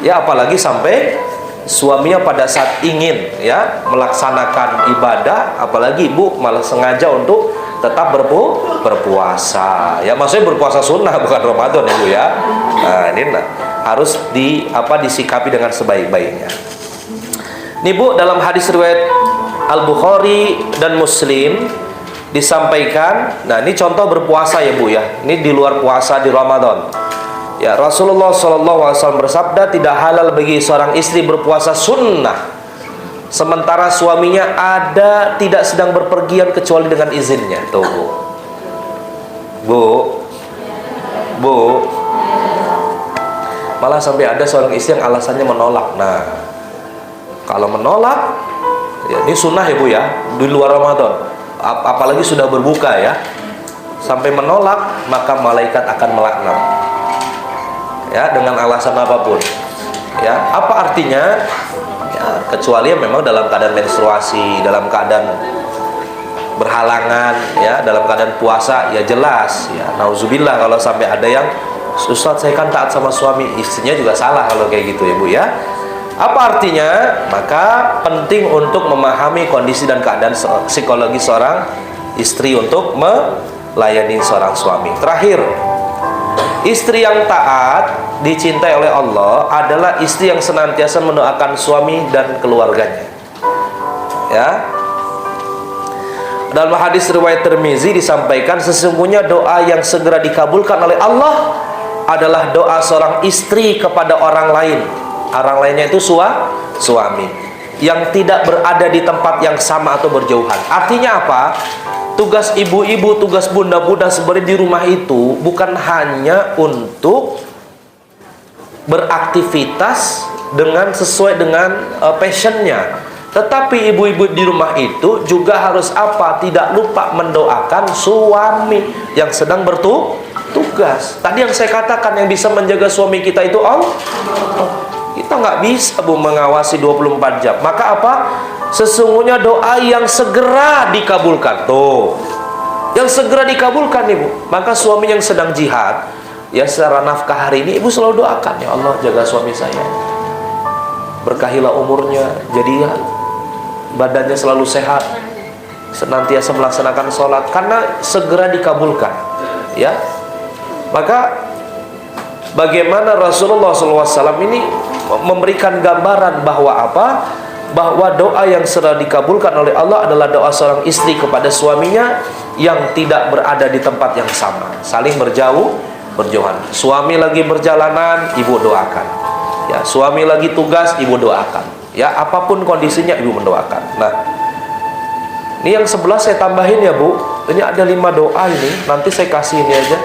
ya, apalagi sampai suaminya pada saat ingin ya melaksanakan ibadah, apalagi ibu malah sengaja untuk tetap berpuasa ya, maksudnya berpuasa sunnah bukan Ramadan ibu ya. Nah ini harus disikapi dengan sebaik-baiknya. Nih bu, dalam hadis riwayat Al-Bukhari dan Muslim disampaikan, nah ini contoh berpuasa ya bu ya, ini di luar puasa di Ramadan ya. Rasulullah SAW bersabda, tidak halal bagi seorang istri berpuasa sunnah sementara suaminya tidak sedang berpergian kecuali dengan izinnya. Tuh bu, malah sampai ada seorang istri yang alasannya menolak. Nah kalau menolak ya, ini sunnah ya bu ya, di luar Ramadan, apalagi sudah berbuka ya, sampai menolak, maka malaikat akan melaknat ya, dengan alasan apapun ya. Apa artinya ya, kecuali memang dalam keadaan menstruasi, dalam keadaan berhalangan ya, dalam keadaan puasa ya jelas ya, nauzubillah kalau sampai ada yang, Ustaz saya kan taat sama suami, istrinya juga salah kalau kayak gitu ya bu ya. Apa artinya? Maka penting untuk memahami kondisi dan keadaan psikologi seorang istri untuk melayani seorang suami. Terakhir, istri yang taat dicintai oleh Allah adalah istri yang senantiasa mendoakan suami dan keluarganya. Ya. Dalam hadis riwayat Tirmizi disampaikan, sesungguhnya doa yang segera dikabulkan oleh Allah adalah doa seorang istri kepada orang lain. Orang lainnya itu suami yang tidak berada di tempat yang sama atau berjauhan. Artinya apa? Tugas ibu-ibu, tugas bunda-bunda sebenarnya di rumah itu bukan hanya untuk beraktivitas dengan sesuai dengan passionnya, tetapi ibu-ibu di rumah itu juga harus apa? Tidak lupa mendoakan suami yang sedang bertugas. Tadi yang saya katakan, yang bisa menjaga suami kita itu Allah. Kita nggak bisa bu mengawasi 24 jam. Maka apa? Sesungguhnya doa yang segera dikabulkan. Tuh, yang segera dikabulkan ibu. Maka suami yang sedang jihad ya secara nafkah hari ini, ibu selalu doakan, ya Allah jaga suami saya, berkahilah umurnya, jadi ya badannya selalu sehat, senantiasa melaksanakan sholat, karena segera dikabulkan ya. Maka bagaimana Rasulullah SAW ini memberikan gambaran bahwa apa? Bahwa doa yang sudah dikabulkan oleh Allah adalah doa seorang istri kepada suaminya yang tidak berada di tempat yang sama, saling berjauhan. Suami lagi berjalanan, ibu doakan. Ya, suami lagi tugas, ibu doakan. Ya, apapun kondisinya ibu mendoakan. Nah, ini yang 11 saya tambahin ya Bu. Ini ada 5 doa ini. Nanti saya kasih ini aja.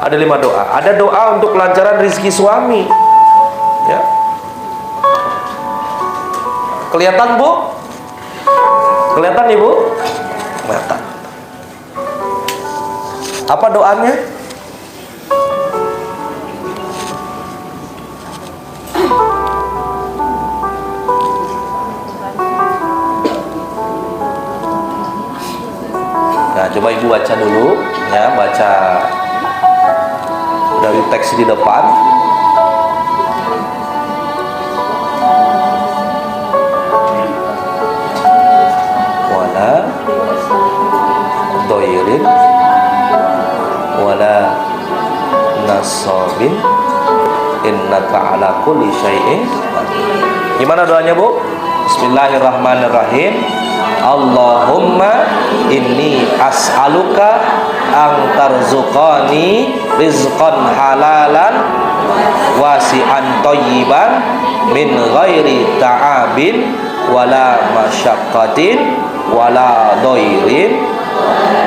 Ada 5 doa. Ada doa untuk kelancaran rezeki suami. Ya. Kelihatan Bu? Kelihatan Ibu? Kelihatan. Apa doanya? Nah, coba Ibu baca dulu, ya, baca dari teks di depan. Wala doirin wala nasobin innaka ala kulli syai'in. Gimana doanya Bu? Bismillahirrahmanirrahim. Allahumma inni as'aluka an tarzuqani rizqan halalan wasi'an thayyiban min ghairi ta'abin wala masyaqqatin wala dhairin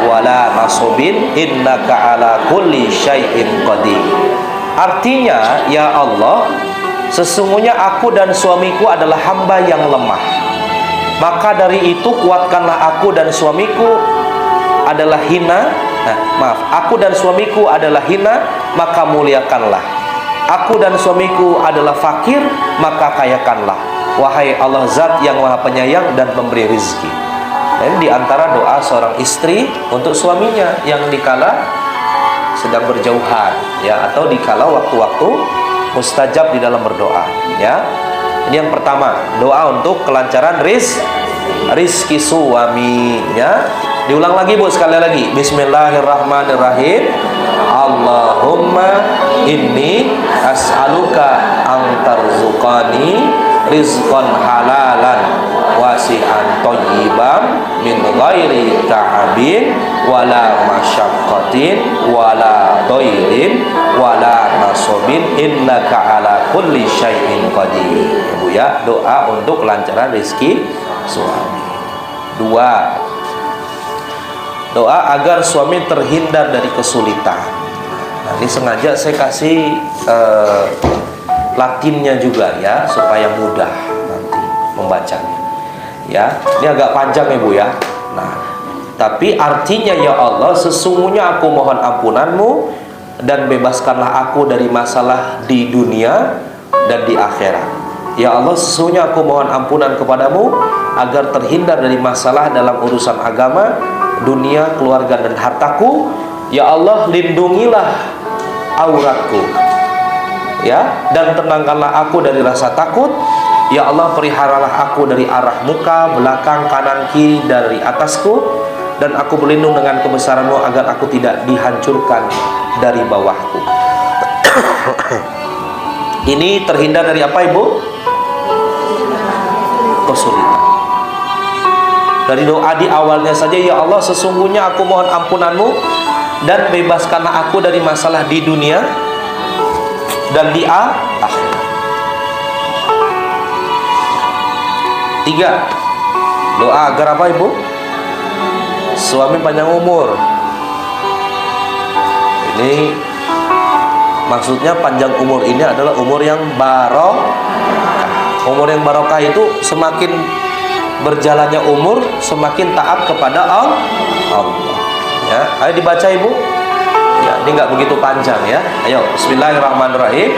wala nasubin innaka ala kulli syai'in qadir. Artinya, ya Allah, sesungguhnya aku dan suamiku adalah hamba yang lemah. Maka dari itu kuatkanlah aku dan suamiku adalah hina. Aku dan suamiku adalah hina, maka muliakanlah. Aku dan suamiku adalah fakir, maka kayakanlah. Wahai Allah, Zat yang Maha Penyayang dan Pemberi rizki. Nah, ini diantara doa seorang istri untuk suaminya yang dikala sedang berjauhan, ya, atau dikala waktu-waktu mustajab di dalam berdoa, ya. Ini yang pertama, doa untuk kelancaran rizki suami, ya. Diulang lagi Bu, sekali lagi. Bismillahirrahmanirrahim. Allahumma inni as'aluka an tarzuqani rizqan halalan wasi'an thayyiban min ghairi ta'abin wala masyaqqatin wala dhairin wala nasabin innaka ala kulli syai'in qadir. Bu ya, doa untuk kelancaran rezeki suami. 2, doa agar suami terhindar dari kesulitan. Nah, ini sengaja saya kasih Latinnya juga ya, supaya mudah nanti membacanya. Ya, ini agak panjang ya Bu ya. Nah, tapi artinya, ya Allah, sesungguhnya aku mohon ampunanmu dan bebaskanlah aku dari masalah di dunia dan di akhirat. Ya Allah, sesungguhnya aku mohon ampunan kepadamu agar terhindar dari masalah dalam urusan agama, dunia, keluarga dan hartaku. Ya Allah, lindungilah auratku, ya, dan tenangkanlah aku dari rasa takut. Ya Allah, peliharalah aku dari arah muka, belakang, kanan, kiri, dari atasku, dan aku berlindung dengan kebesaranmu agar aku tidak dihancurkan dari bawahku. Ini terhindar dari apa Ibu? Kesulitan. Dari doa di awalnya saja, ya Allah, sesungguhnya aku mohon ampunanmu dan bebaskanlah aku dari masalah di dunia dan di akhirat. 3, doa agar apa Ibu? Suami panjang umur. Ini maksudnya panjang umur ini adalah umur yang barokah. Umur yang barokah itu semakin berjalannya umur, semakin taat kepada Allah. Ya, ayo dibaca Ibu. Ya, ini nggak begitu panjang ya. Ayo, Bismillahirrahmanirrahim.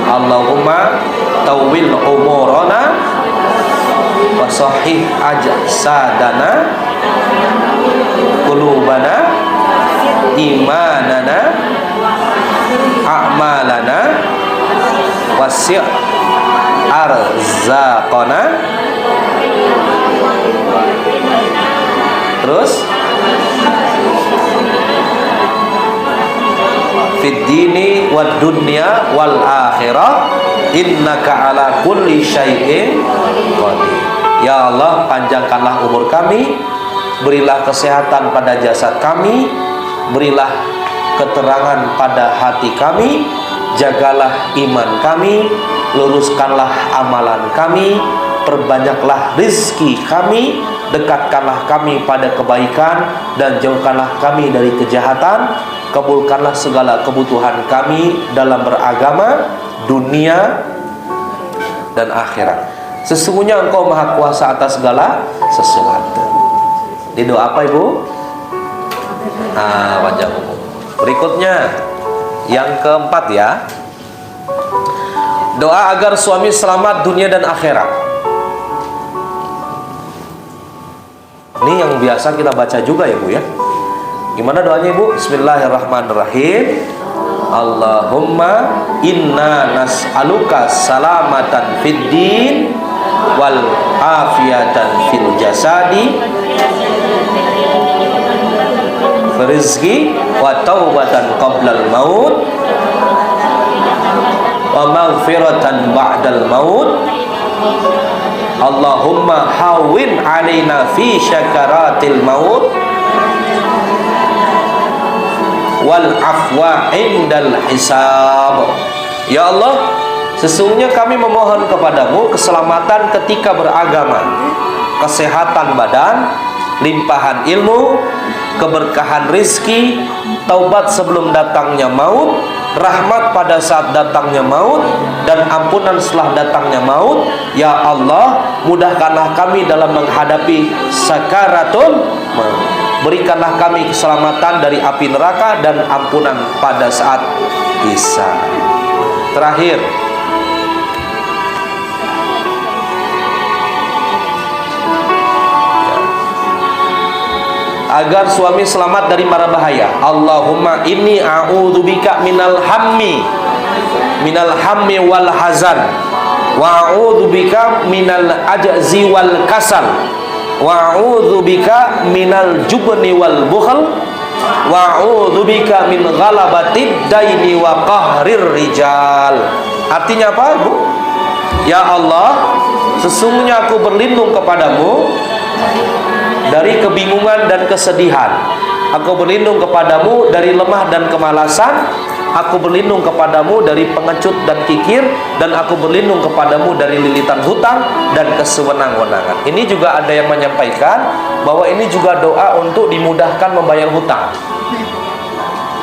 Allahumma tawwil umurana wa sahih ajsadana qulubana imanana a'malana wasi' arzaqana. Terus fid dini wad dunya wal akhirah innaka ala kulli syai'in qadir. Ya Allah, panjangkanlah umur kami, berilah kesehatan pada jasad kami, berilah keterangan pada hati kami, jagalah iman kami, luruskanlah amalan kami, perbanyaklah rizki kami, dekatkanlah kami pada kebaikan, dan jauhkanlah kami dari kejahatan. Kabulkanlah segala kebutuhan kami dalam beragama, dunia, dan akhirat. Sesungguhnya Engkau Maha Kuasa atas segala sesuatu. Di doa apa Ibu? Panjang umur. Berikutnya yang keempat ya, doa agar suami selamat dunia dan akhirat. Ini yang biasa kita baca juga ya Bu ya. Gimana doanya Ibu? Bismillahirrahmanirrahim. Allahumma inna nas'aluka salamatan fid din wal afiyatan fil jasadi rizki wa taubatan qablal maut wa maghfiratan ba'dal maut. Allahumma hawwin alaina fi syakaratil maut wal afwa indal hisab. Ya Allah, sesungguhnya kami memohon kepadamu keselamatan ketika beragama, kesehatan badan, limpahan ilmu, keberkahan rizki, taubat sebelum datangnya maut, rahmat pada saat datangnya maut, dan ampunan setelah datangnya maut. Ya Allah, mudahkanlah kami dalam menghadapi sakaratul maut. Berikanlah kami keselamatan dari api neraka dan ampunan pada saat hisab. Terakhir, agar suami selamat dari mara bahaya. Allahumma inni a'udzubika minal hammi wal hazan, wa a'udzubika minal ajzi wal kasal, wa a'udzubika minal jubni wal bukhl, wa a'udzubika min ghalabatid daini wa qahrir rijal. Artinya apa Ibu? Ya Allah, sesungguhnya aku berlindung kepadamu dari kebingungan dan kesedihan. Aku berlindung kepadamu dari lemah dan kemalasan. Aku berlindung kepadamu dari pengecut dan kikir. Dan aku berlindung kepadamu dari lilitan hutang dan kesewenang-wenangan. Ini juga ada yang menyampaikan bahwa ini juga doa untuk dimudahkan membayar hutang,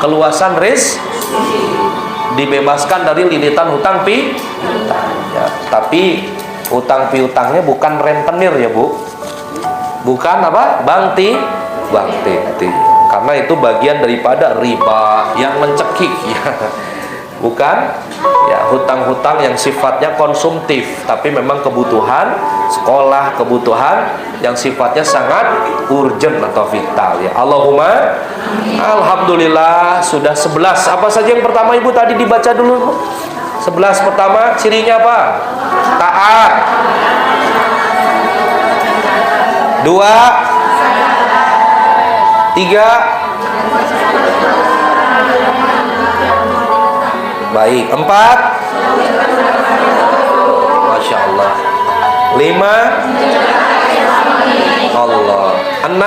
keluasan dibebaskan dari lilitan hutang ya. Tapi hutang piutangnya bukan rentenir ya Bu, bukan apa? Bangti. Karena itu bagian daripada riba yang mencekik ya. Bukan ya, hutang-hutang yang sifatnya konsumtif, tapi memang kebutuhan sekolah, kebutuhan yang sifatnya sangat urgent atau vital ya. Allahumma alhamdulillah sudah 11. Apa saja yang pertama Ibu tadi dibaca dulu? 11 pertama cirinya apa? Taat. 2, 3, baik. 4, Masya Allah. 5, Allah. 6,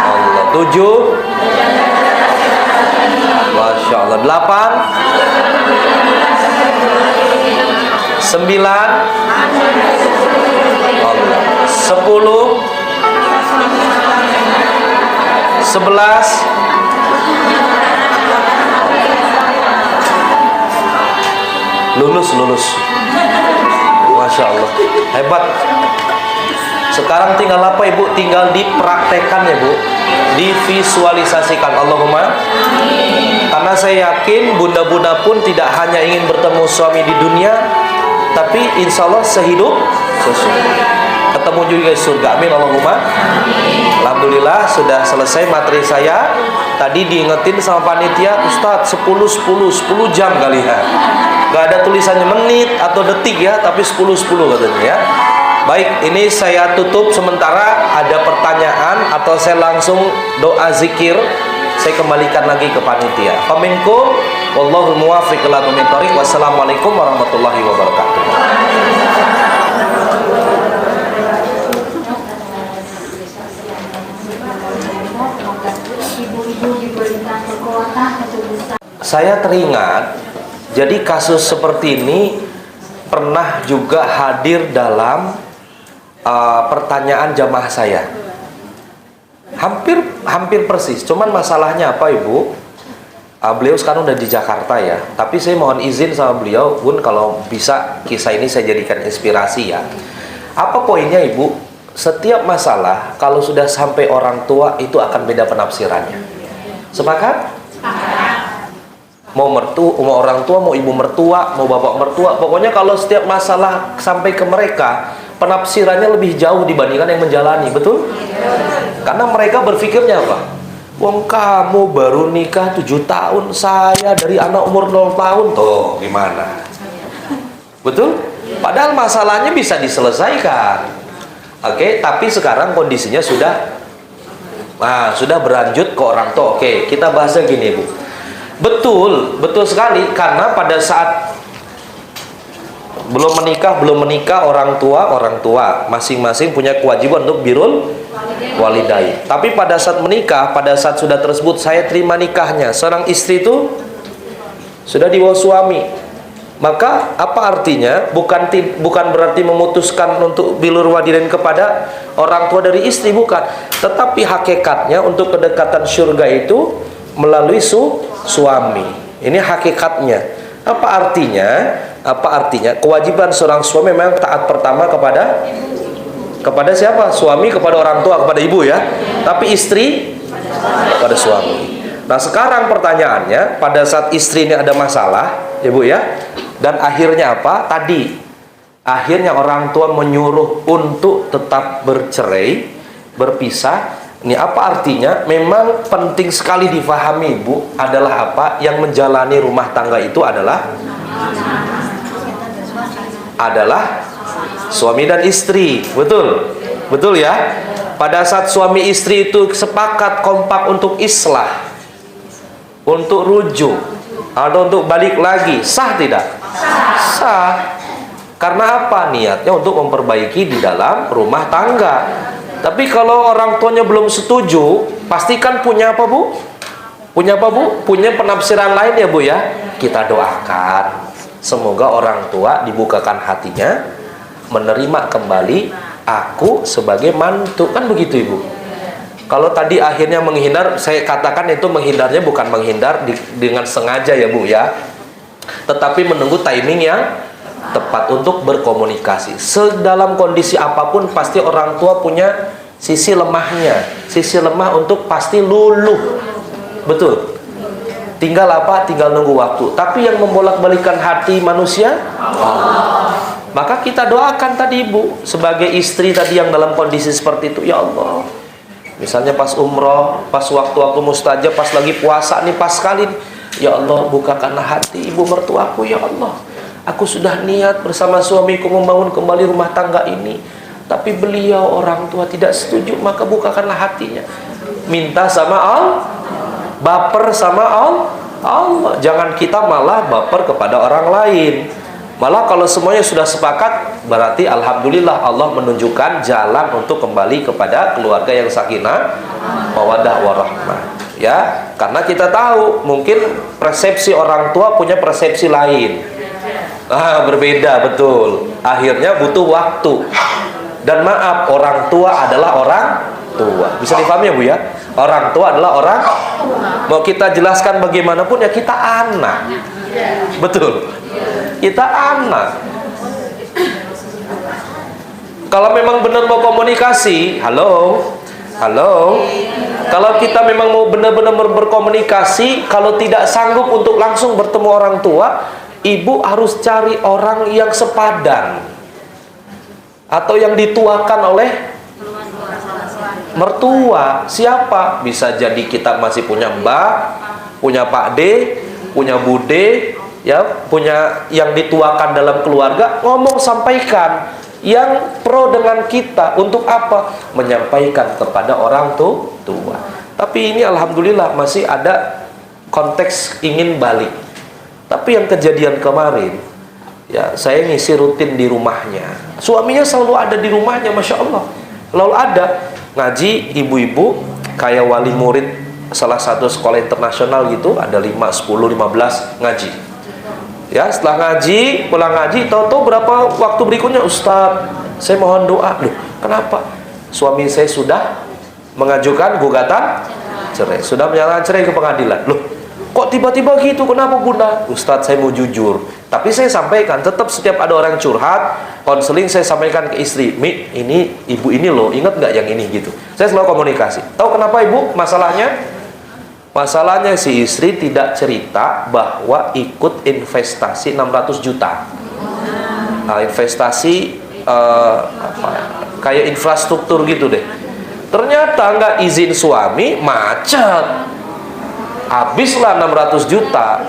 Allah. 7, Masya Allah. 8, 9, Allah. 10, 11, lulus. Masya Allah, hebat. Sekarang tinggal apa Ibu? Tinggal dipraktekkan ya Bu, divisualisasikan. Allahumma. Karena saya yakin bunda-bunda pun tidak hanya ingin bertemu suami di dunia, tapi insya Allah sehidup sesudah ketemu juga di surga. Amin Allahumma. Alhamdulillah sudah selesai materi saya. Tadi diingetin sama panitia, Ustadz 10 jam kali ya. Gak ada tulisannya menit atau detik ya, tapi 10 katanya ya. Baik, ini saya tutup sementara. Ada pertanyaan atau saya langsung doa zikir saya kembalikan lagi ke panitia. Faminkum wallahul muwaffiq ila aqwamit thoriq. Wassalamualaikum warahmatullahi wabarakatuh. Saya teringat, jadi kasus seperti ini pernah juga hadir dalam pertanyaan jamaah saya. Hampir persis. Cuman masalahnya apa, Ibu? Beliau sekarang udah di Jakarta ya. Tapi saya mohon izin sama beliau, Bun, kalau bisa kisah ini saya jadikan inspirasi ya. Apa poinnya, Ibu? Setiap masalah kalau sudah sampai orang tua itu akan beda penafsirannya. Sepakat? Mau orang tua, mau ibu mertua, mau bapak mertua, pokoknya kalau setiap masalah sampai ke mereka, penafsirannya lebih jauh dibandingkan yang menjalani, betul? Karena mereka berpikirnya apa? Wong kamu baru nikah 7 tahun, saya dari anak umur 0 tahun, tuh gimana? Betul? Padahal masalahnya bisa diselesaikan. Oke, tapi sekarang kondisinya sudah berlanjut ke orang tua. Oke, kita bahasnya gini, Bu. Betul sekali, karena pada saat belum menikah orang tua masing-masing punya kewajiban untuk birrul walidain. Tapi pada saat menikah, pada saat sudah tersebut saya terima nikahnya, seorang istri itu sudah di bawah suami, maka apa artinya? Bukan berarti memutuskan untuk birrul walidain kepada orang tua dari istri, bukan. Tetapi hakikatnya untuk kedekatan surga itu melalui suami. Ini hakikatnya. Apa artinya? Kewajiban seorang suami memang taat pertama kepada siapa? Suami kepada orang tua, kepada ibu ya. Tapi istri kepada suami. Nah, sekarang pertanyaannya, pada saat istri ini ada masalah, ibu ya. Dan akhirnya apa? Akhirnya orang tua menyuruh untuk tetap bercerai, berpisah. Ini apa artinya? Memang penting sekali difahami, Bu, adalah apa? Yang menjalani rumah tangga itu adalah suami dan istri. Betul ya? Pada saat suami istri itu sepakat kompak untuk islah, untuk rujuk, atau untuk balik lagi, sah tidak? Sah. Karena apa? Niatnya untuk memperbaiki di dalam rumah tangga. Tapi kalau orang tuanya belum setuju, pastikan punya apa, Bu? Punya penafsiran lain ya, Bu ya. Kita doakan semoga orang tua dibukakan hatinya, menerima kembali aku sebagai mantu, kan begitu, Ibu. Kalau tadi akhirnya menghindar, saya katakan itu menghindarnya bukan menghindar dengan sengaja ya, Bu ya. Tetapi menunggu timing yang tepat untuk berkomunikasi. Sedalam kondisi apapun pasti orang tua punya sisi lemahnya. Sisi lemah untuk pasti luluh. Betul. Tinggal apa? Tinggal nunggu waktu. Tapi yang membolak-balikan hati manusia Allah. Maka kita doakan tadi, Ibu, sebagai istri tadi yang dalam kondisi seperti itu, ya Allah. Misalnya pas umroh, pas waktu-waktu mustajab, pas lagi puasa nih, pas sekali, ya Allah, bukakanlah hati ibu mertuaku, ya Allah. Aku sudah niat bersama suamiku membangun kembali rumah tangga ini, tapi beliau orang tua tidak setuju, maka bukakanlah hatinya. Minta sama Allah, baper sama Allah. Jangan kita malah baper kepada orang lain. Malah kalau semuanya sudah sepakat, berarti alhamdulillah Allah menunjukkan jalan untuk kembali kepada keluarga yang sakinah, mawaddah warahmah. Ya, karena kita tahu mungkin persepsi orang tua punya persepsi lain. Berbeda, betul. Akhirnya butuh waktu. Dan maaf, orang tua adalah orang tua. Bisa dipahami ya, Bu ya? Orang tua adalah orang. Mau kita jelaskan bagaimanapun ya, kita anak. Betul. Kita anak. Kalau memang benar mau komunikasi, halo. Kalau kita memang mau benar-benar berkomunikasi, kalau tidak sanggup untuk langsung bertemu orang tua, ibu harus cari orang yang sepadan atau yang dituakan oleh mertua. Siapa? Bisa jadi kita masih punya Mbak, punya Pak D, punya Bude, ya, punya yang dituakan dalam keluarga. Ngomong, sampaikan yang pro dengan kita. Untuk apa? Menyampaikan kepada orang tua. Tapi ini alhamdulillah masih ada konteks ingin balik. Tapi yang kejadian kemarin, ya saya ngisi rutin di rumahnya. Suaminya selalu ada di rumahnya, Masya Allah. Selalu ada ngaji, ibu-ibu kayak wali murid salah satu sekolah internasional gitu, ada 5, 10, 15 ngaji. Ya, setelah ngaji, pulang ngaji, tahu-tahu berapa waktu berikutnya, Ustaz, saya mohon doa. Loh, kenapa? Suami saya sudah mengajukan gugatan cerai, sudah menyatakan cerai ke pengadilan. Loh, kok tiba-tiba gitu? Kenapa Bunda? Ustadz, saya mau jujur, tapi saya sampaikan, tetap setiap ada orang curhat, konseling, saya sampaikan ke istri, Mi, ini ibu ini loh, ingat nggak yang ini gitu. Saya selalu komunikasi. Tahu kenapa ibu? Masalahnya si istri tidak cerita bahwa ikut investasi 600 juta. Nah, investasi kayak infrastruktur gitu deh. Ternyata nggak izin suami, macet. Habislah 600 juta.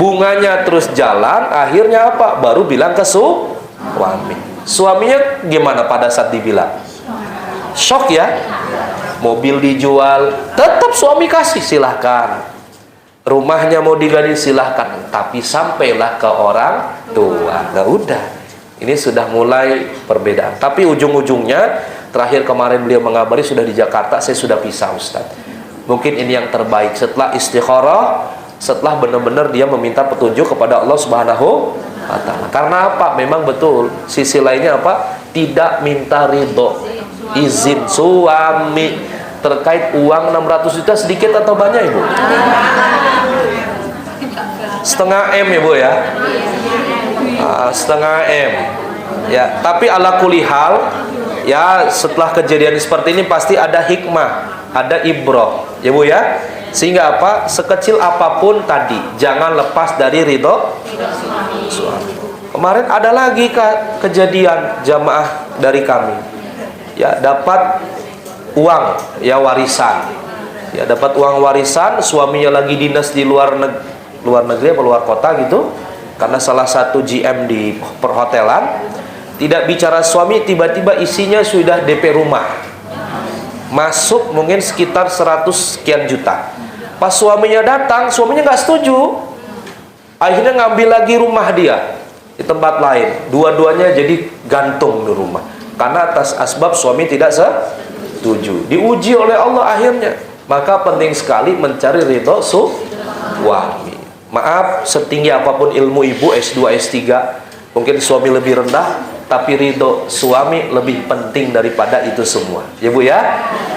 Bunganya terus jalan, akhirnya apa? Baru bilang ke suami. Suaminya gimana pada saat dibilang? Shock ya. Mobil dijual, tetap suami kasih, silahkan. Rumahnya mau diganti, silahkan. Tapi sampailah ke orang tua. Nggak udah. Ini sudah mulai perbedaan. Tapi ujung-ujungnya, terakhir kemarin beliau mengabari sudah di Jakarta, saya sudah pisah Ustaz. Mungkin ini yang terbaik setelah istikharah, setelah benar-benar dia meminta petunjuk kepada Allah Subhanahu wa Ta'ala. Karena apa? Memang betul. Sisi lainnya apa? Tidak minta ridho, izin suami terkait uang 600 juta sedikit atau banyak Ibu? Setengah M Ibu ya. Setengah M ya, tapi ala kulli hal ya, setelah kejadian seperti ini pasti ada hikmah, ada ibrah ya Bu ya, sehingga apa, sekecil apapun tadi jangan lepas dari ridho suami. Kemarin ada lagi kejadian jamaah dari kami ya, dapat uang ya, warisan ya, dapat uang warisan, suaminya lagi dinas di luar negeri apa luar kota gitu, karena salah satu GM di perhotelan. Tidak bicara suami, tiba-tiba isinya sudah DP rumah, masuk mungkin sekitar 100 sekian juta. Pas suaminya datang, suaminya nggak setuju, akhirnya ngambil lagi rumah dia di tempat lain. Dua-duanya jadi gantung di rumah karena atas asbab suami tidak setuju. Diuji oleh Allah akhirnya. Maka penting sekali mencari ridho suami. Maaf, setinggi apapun ilmu ibu S2, S3, mungkin suami lebih rendah, tapi ridho suami lebih penting daripada itu semua ya Bu ya.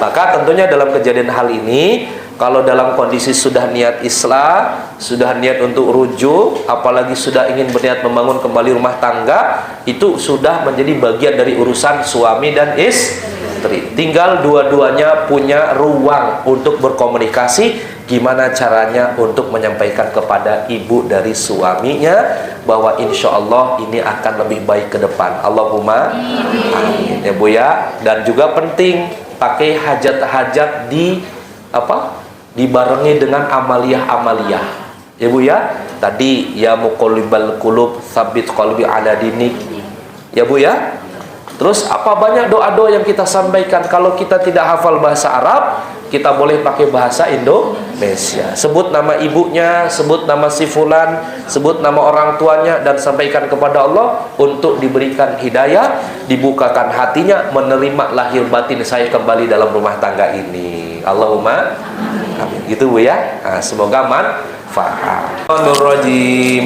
Maka tentunya dalam kejadian hal ini, kalau dalam kondisi sudah niat islah, sudah niat untuk rujuk, apalagi sudah ingin berniat membangun kembali rumah tangga, itu sudah menjadi bagian dari urusan suami dan istri. Tinggal dua-duanya punya ruang untuk berkomunikasi. Gimana caranya untuk menyampaikan kepada ibu dari suaminya bahwa insya Allah ini akan lebih baik ke depan. Allahumma amin ya Bu ya. Dan juga penting pakai hajat-hajat dibarengi dengan amaliyah-amaliyah ya Bu ya. Tadi ya muqallibal qulub tsabit qalbi ala dinik ya Bu ya. Terus apa banyak doa-doa yang kita sampaikan. Kalau kita tidak hafal bahasa Arab, kita boleh pakai bahasa Indonesia. Sebut nama ibunya, sebut nama si fulan, sebut nama orang tuanya, dan sampaikan kepada Allah untuk diberikan hidayah, dibukakan hatinya, menerima lahir batin saya kembali dalam rumah tangga ini. Allahumma amin. Gitu Bu ya. Nah, semoga manfaat.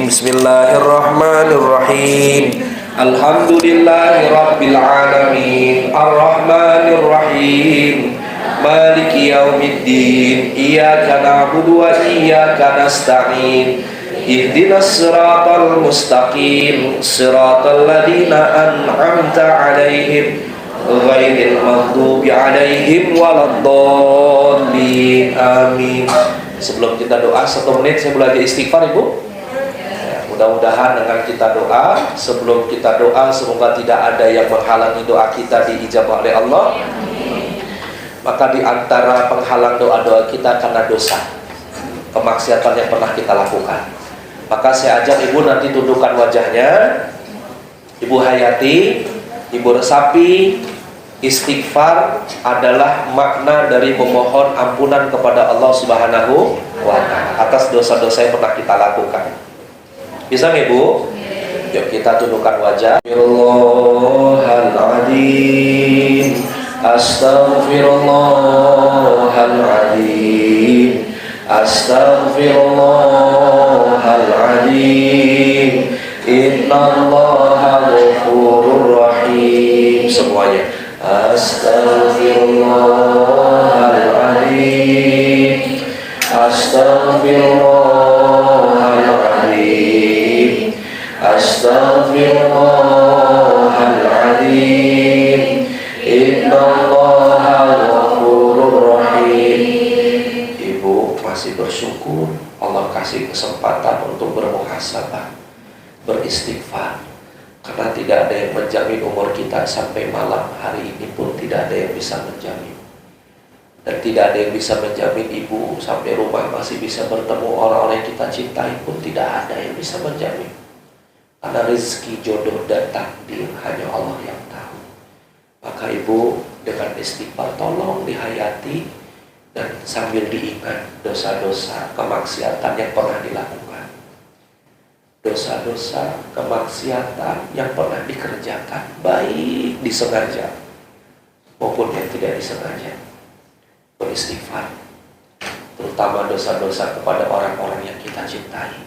Bismillahirrahmanirrahim. Alhamdulillahi Rabbil Alamin, Ar-Rahmanir-Rahim, Maliki Yaumiddin, Iyyaka na'budu wa iyyaka nasta'in, Ihdinas siratal mustaqim, Siratal ladzina an'amta 'alaihim, Ghairil maghdubi 'alaihim waladdallin. Amin. Sebelum kita doa 1 menit saya belajar istighfar Ibu. Mudah-mudahan dengan kita doa, sebelum kita doa, semoga tidak ada yang menghalangi doa kita diijabah oleh Allah. Maka di antara penghalang doa-doa kita karena dosa, kemaksiatan yang pernah kita lakukan. Maka saya ajak ibu nanti tundukkan wajahnya, Ibu Hayati, Ibu Resapi, Istighfar adalah makna dari memohon ampunan kepada Allah Subhanahu wa Ta'ala atas dosa-dosa yang pernah kita lakukan. Bisa nggak Bu? Yuk kita tundukkan wajah. Astaghfirullahaladzim, astaghfirullahaladzim, astaghfirullahaladzim. Innallaha ghafurur rahim. Semuanya. Astaghfirullahaladzim, astaghfirullahaladzim, astaghfirullahaladzim. Innallaha ghafurur rahim. Ibu masih bersyukur Allah kasih kesempatan untuk bermuhasabah, beristighfar. Karena tidak ada yang menjamin umur kita sampai malam hari ini pun tidak ada yang bisa menjamin. Dan tidak ada yang bisa menjamin ibu sampai rumah masih bisa bertemu orang-orang yang kita cintai pun tidak ada yang bisa menjamin. Karena rezeki, jodoh, dan takdir hanya Allah yang tahu. Maka ibu dengan istighfar tolong dihayati dan sambil diingat dosa-dosa kemaksiatan yang pernah dilakukan. Dosa-dosa kemaksiatan yang pernah dikerjakan, baik disengaja maupun yang tidak disengaja. Beristighfar, terutama dosa-dosa kepada orang-orang yang kita cintai,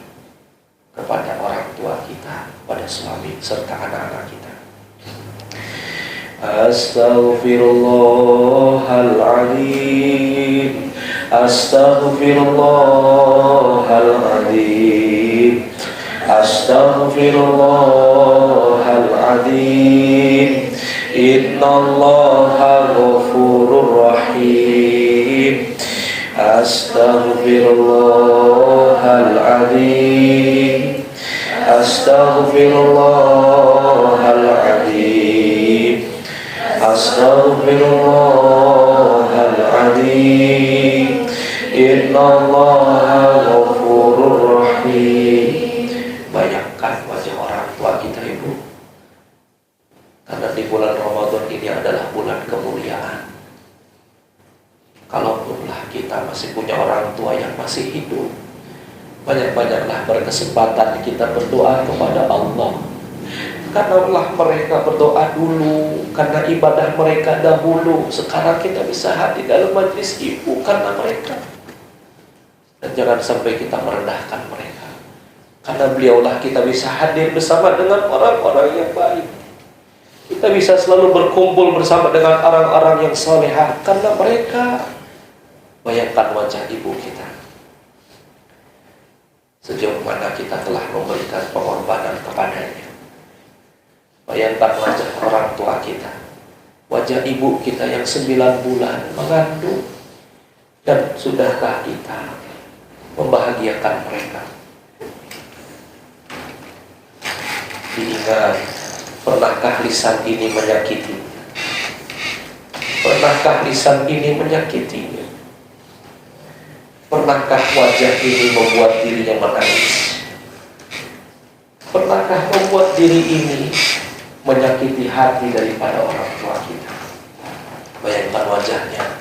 kepada orang tua kita, pada suami serta anak-anak kita. Astaghfirullahaladzim, astaghfirullahaladzim, astaghfirullahaladzim. Innallaha ghafurur rahim. Astaghfirullahaladzim, astaghfirullahaladzim, astaghfirullahaladzim. Innallaha ghafurur rahim. Bayangkan wajah orang tua kita ibu, karena di bulan Ramadan ini adalah bulan kemuliaan. Kalaulah kita masih punya orang tua yang masih hidup, banyak-banyaklah berkesempatan kita berdoa kepada Allah. Karena mereka berdoa dulu, karena ibadah mereka dahulu, sekarang kita bisa hadir dalam majlis ibu karena mereka. Dan jangan sampai kita merendahkan mereka. Karena beliaulah kita bisa hadir bersama dengan orang-orang yang baik. Kita bisa selalu berkumpul bersama dengan orang-orang yang salehah karena mereka. Bayangkan wajah ibu kita, sejauh mana kita telah memberikan pengorbanan kepadanya. Bayangkan wajah orang tua kita, wajah ibu kita yang 9 bulan mengandung. Dan sudahkah kita membahagiakan mereka? Diingat, pernahkah lisan ini menyakiti? Pernahkah lisan ini menyakitinya? Pernahkah wajah ini membuat dirinya menangis? Pernahkah membuat diri ini menyakiti hati daripada orang tua kita? Bayangkan wajahnya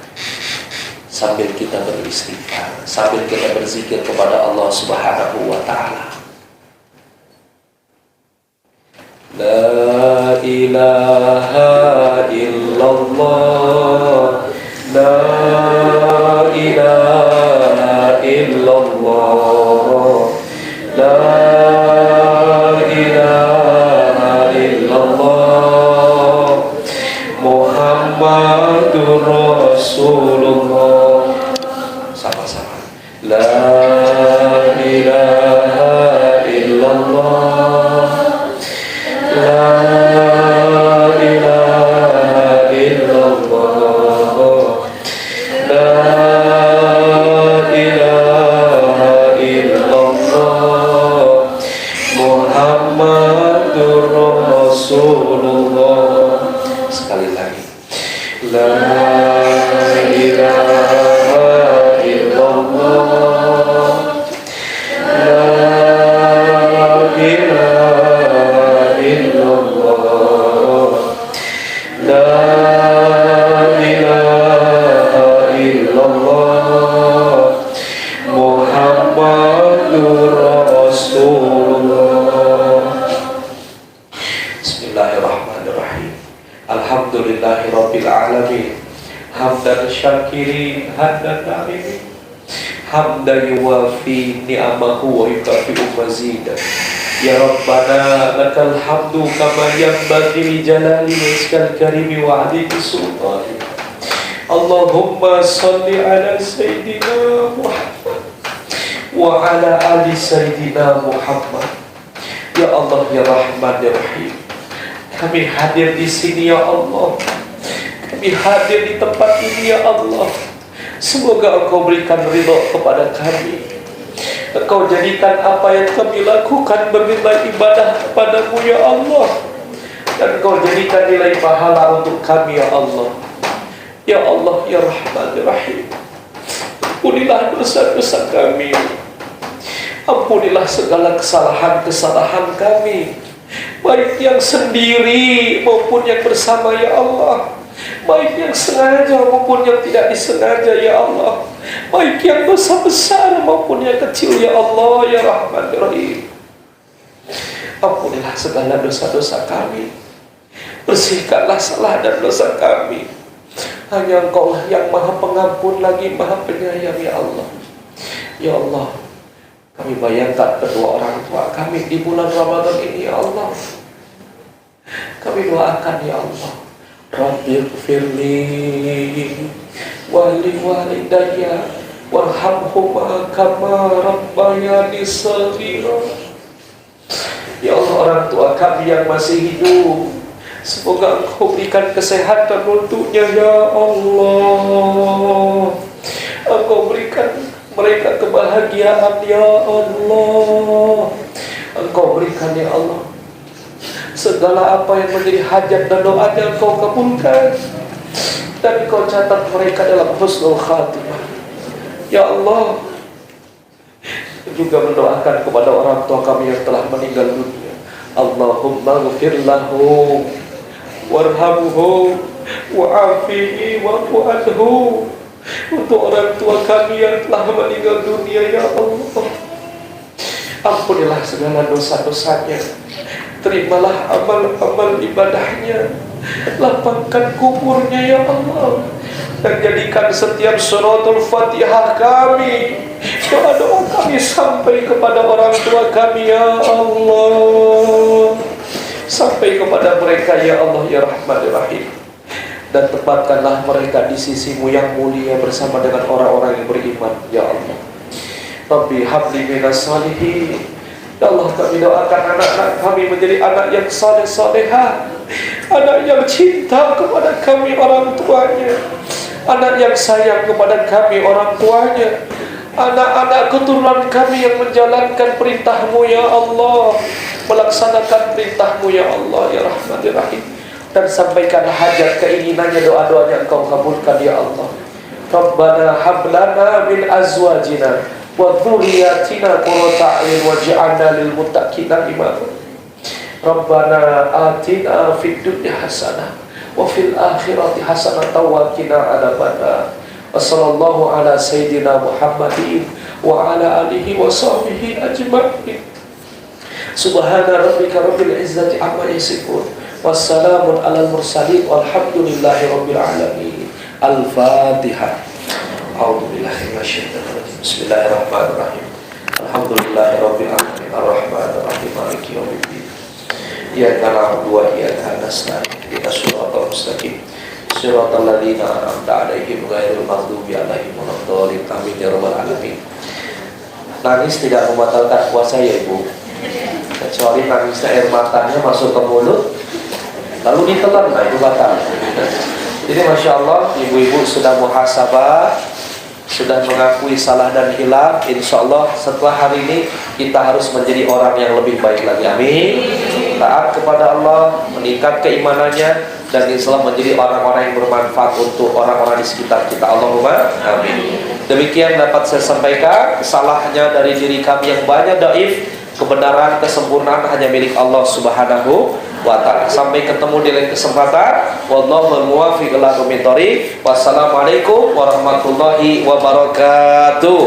sambil kita beristighfar, sambil kita berzikir kepada Allah Subhanahu wa Ta'ala. La ilaha illallah, la ilaha illallah, la ilaha illallah, Muhammadur Rasulullah. Sama-sama. La ilaha illallah, la ilaha illallah, la ilaha illallah, Muhammadur Rasulullah. Sekali lagi. La ilaha illallah, la ilaha illallah, la Bismillahirrahmanirrahim. Alhamdulillahirabbil alamin. Hamdan syakirin hamdan na'imin. Hamdan yuwafi ni'amahu wa yukafi'u mazidah. Ya Rabbana lakal hamdu kama yanbaghi li jalali wajhikal karimi wa 'azimi sultanik. Allahumma shalli ala sayyidina Muhammad wa ala ali sayyidina Muhammad. Ya Allah ya Rahman ya Rahim, kami hadir di sini ya Allah. Kami hadir di tempat ini ya Allah. Semoga Engkau berikan ridha kepada kami. Engkau jadikan apa yang kami lakukan bernilai ibadah kepadamu ya Allah. Dan Engkau jadikan nilai pahala untuk kami ya Allah. Ya Allah ya Rahman ya Rahim, ampunilah dosa-dosa kami. Ampunilah segala kesalahan-kesalahan kami, baik yang sendiri maupun yang bersama ya Allah. Baik yang sengaja maupun yang tidak disengaja ya Allah. Baik yang dosa besar maupun yang kecil ya Allah ya Rahman ya Rahim. Ampunilah segala dosa-dosa kami. Bersihkanlah salah dan dosa kami. Hanya Engkau lah yang Maha Pengampun lagi Maha Penyayang ya Allah. Ya Allah, kami bayangkan kedua orang tua kami di bulan Ramadan ini ya Allah. Kami doakan ya Allah, Rabbighfirli wa li walidayya warhamhuma kama rabbayani shaghira. Ya Allah, orang tua kami yang masih hidup, semoga Engkau berikan kesehatan untuknya ya Allah. Engkau berikan mereka kebahagiaan ya Allah. Engkau berikan ya Allah segala apa yang menjadi hajat dan doanya Engkau kabulkan, dan Engkau catat mereka dalam husnul khatimah ya Allah. Juga mendoakan kepada orang tua kami yang telah meninggal dunia. Allahumma ghfir lahum warhamhum wa'afihi wa'fu anhu. Untuk orang tua kami yang telah meninggal dunia ya Allah, ampunilah segala dosa-dosanya. Terimalah amal-amal ibadahnya. Lapangkan kuburnya ya Allah. Dan jadikan setiap suratul Fatihah kami, doa-doa kami sampai kepada orang tua kami ya Allah. Sampai kepada mereka ya Allah ya Rahman ya Rahim. Dan tempatkanlah mereka di sisi-Mu yang mulia bersama dengan orang-orang yang beriman ya Allah. Rabbi habli minas salihin. Ya Allah, kami doakan anak-anak kami menjadi anak yang saleh-salehah, anak yang cinta kepada kami orang tuanya, anak yang sayang kepada kami orang tuanya, anak-anak keturunan kami yang menjalankan perintah-Mu ya Allah, melaksanakan perintah-Mu ya Allah ya Rahman ya Rahim. Dan sampaikan hajat keinginannya, doa-doanya Engkau kabulkan ya Allah. Rabbana hablana min azwajina wa dzurriyyatina qurrata a'yun waj'alna lil muttaqina imama. Rabbana atina fid dunya hasanah wa fil akhirati hasanah wa qina adzabannar. Wassallallahu ala sayyidina Muhammadin wa ala alihi wa sahbihi ajma'in. Subhana rabbika rabbil izzati amma yasifun. Wassalamun alal mursalin walhamdulillahi rabbil alamin. Al-Fatihah. A'udzubillahi minasyaitonir rajim. Bismillahirrahmanirrahim. Alhamdulillahi rabbil alamin. Arrahmanir rahim. Maliki yaumiddin. Iyyaka na'budu wa iyyaka nasta'in. Ihdinas siratal mustaqim. Siratal ladzina an'amta 'alaihim ghairil maghdubi 'alaihim waladdallin. Amin ya rabbal alamin. Nangis tidak membatalkan puasa ya Ibu, kecuali nangisnya air matanya masuk ke mulut lalu ditelan, nah itu batal. Jadi Masya Allah, ibu-ibu sudah muhasabah, sudah mengakui salah dan hilaf. Insya Allah setelah hari ini kita harus menjadi orang yang lebih baik lagi. Amin. Taat kepada Allah, meningkat keimanannya, dan insya Allah menjadi orang-orang yang bermanfaat untuk orang-orang di sekitar kita. Allahumma amin. Demikian dapat saya sampaikan. Salahnya dari diri kami yang banyak dhaif, kebenaran, kesempurnaan hanya milik Allah Subhanahu wa ta'ala. Sampai ketemu di lain kesempatan. Wallahul muwaffiq ila aqwamit thoriq. Wassalamualaikum warahmatullahi wabarakatuh.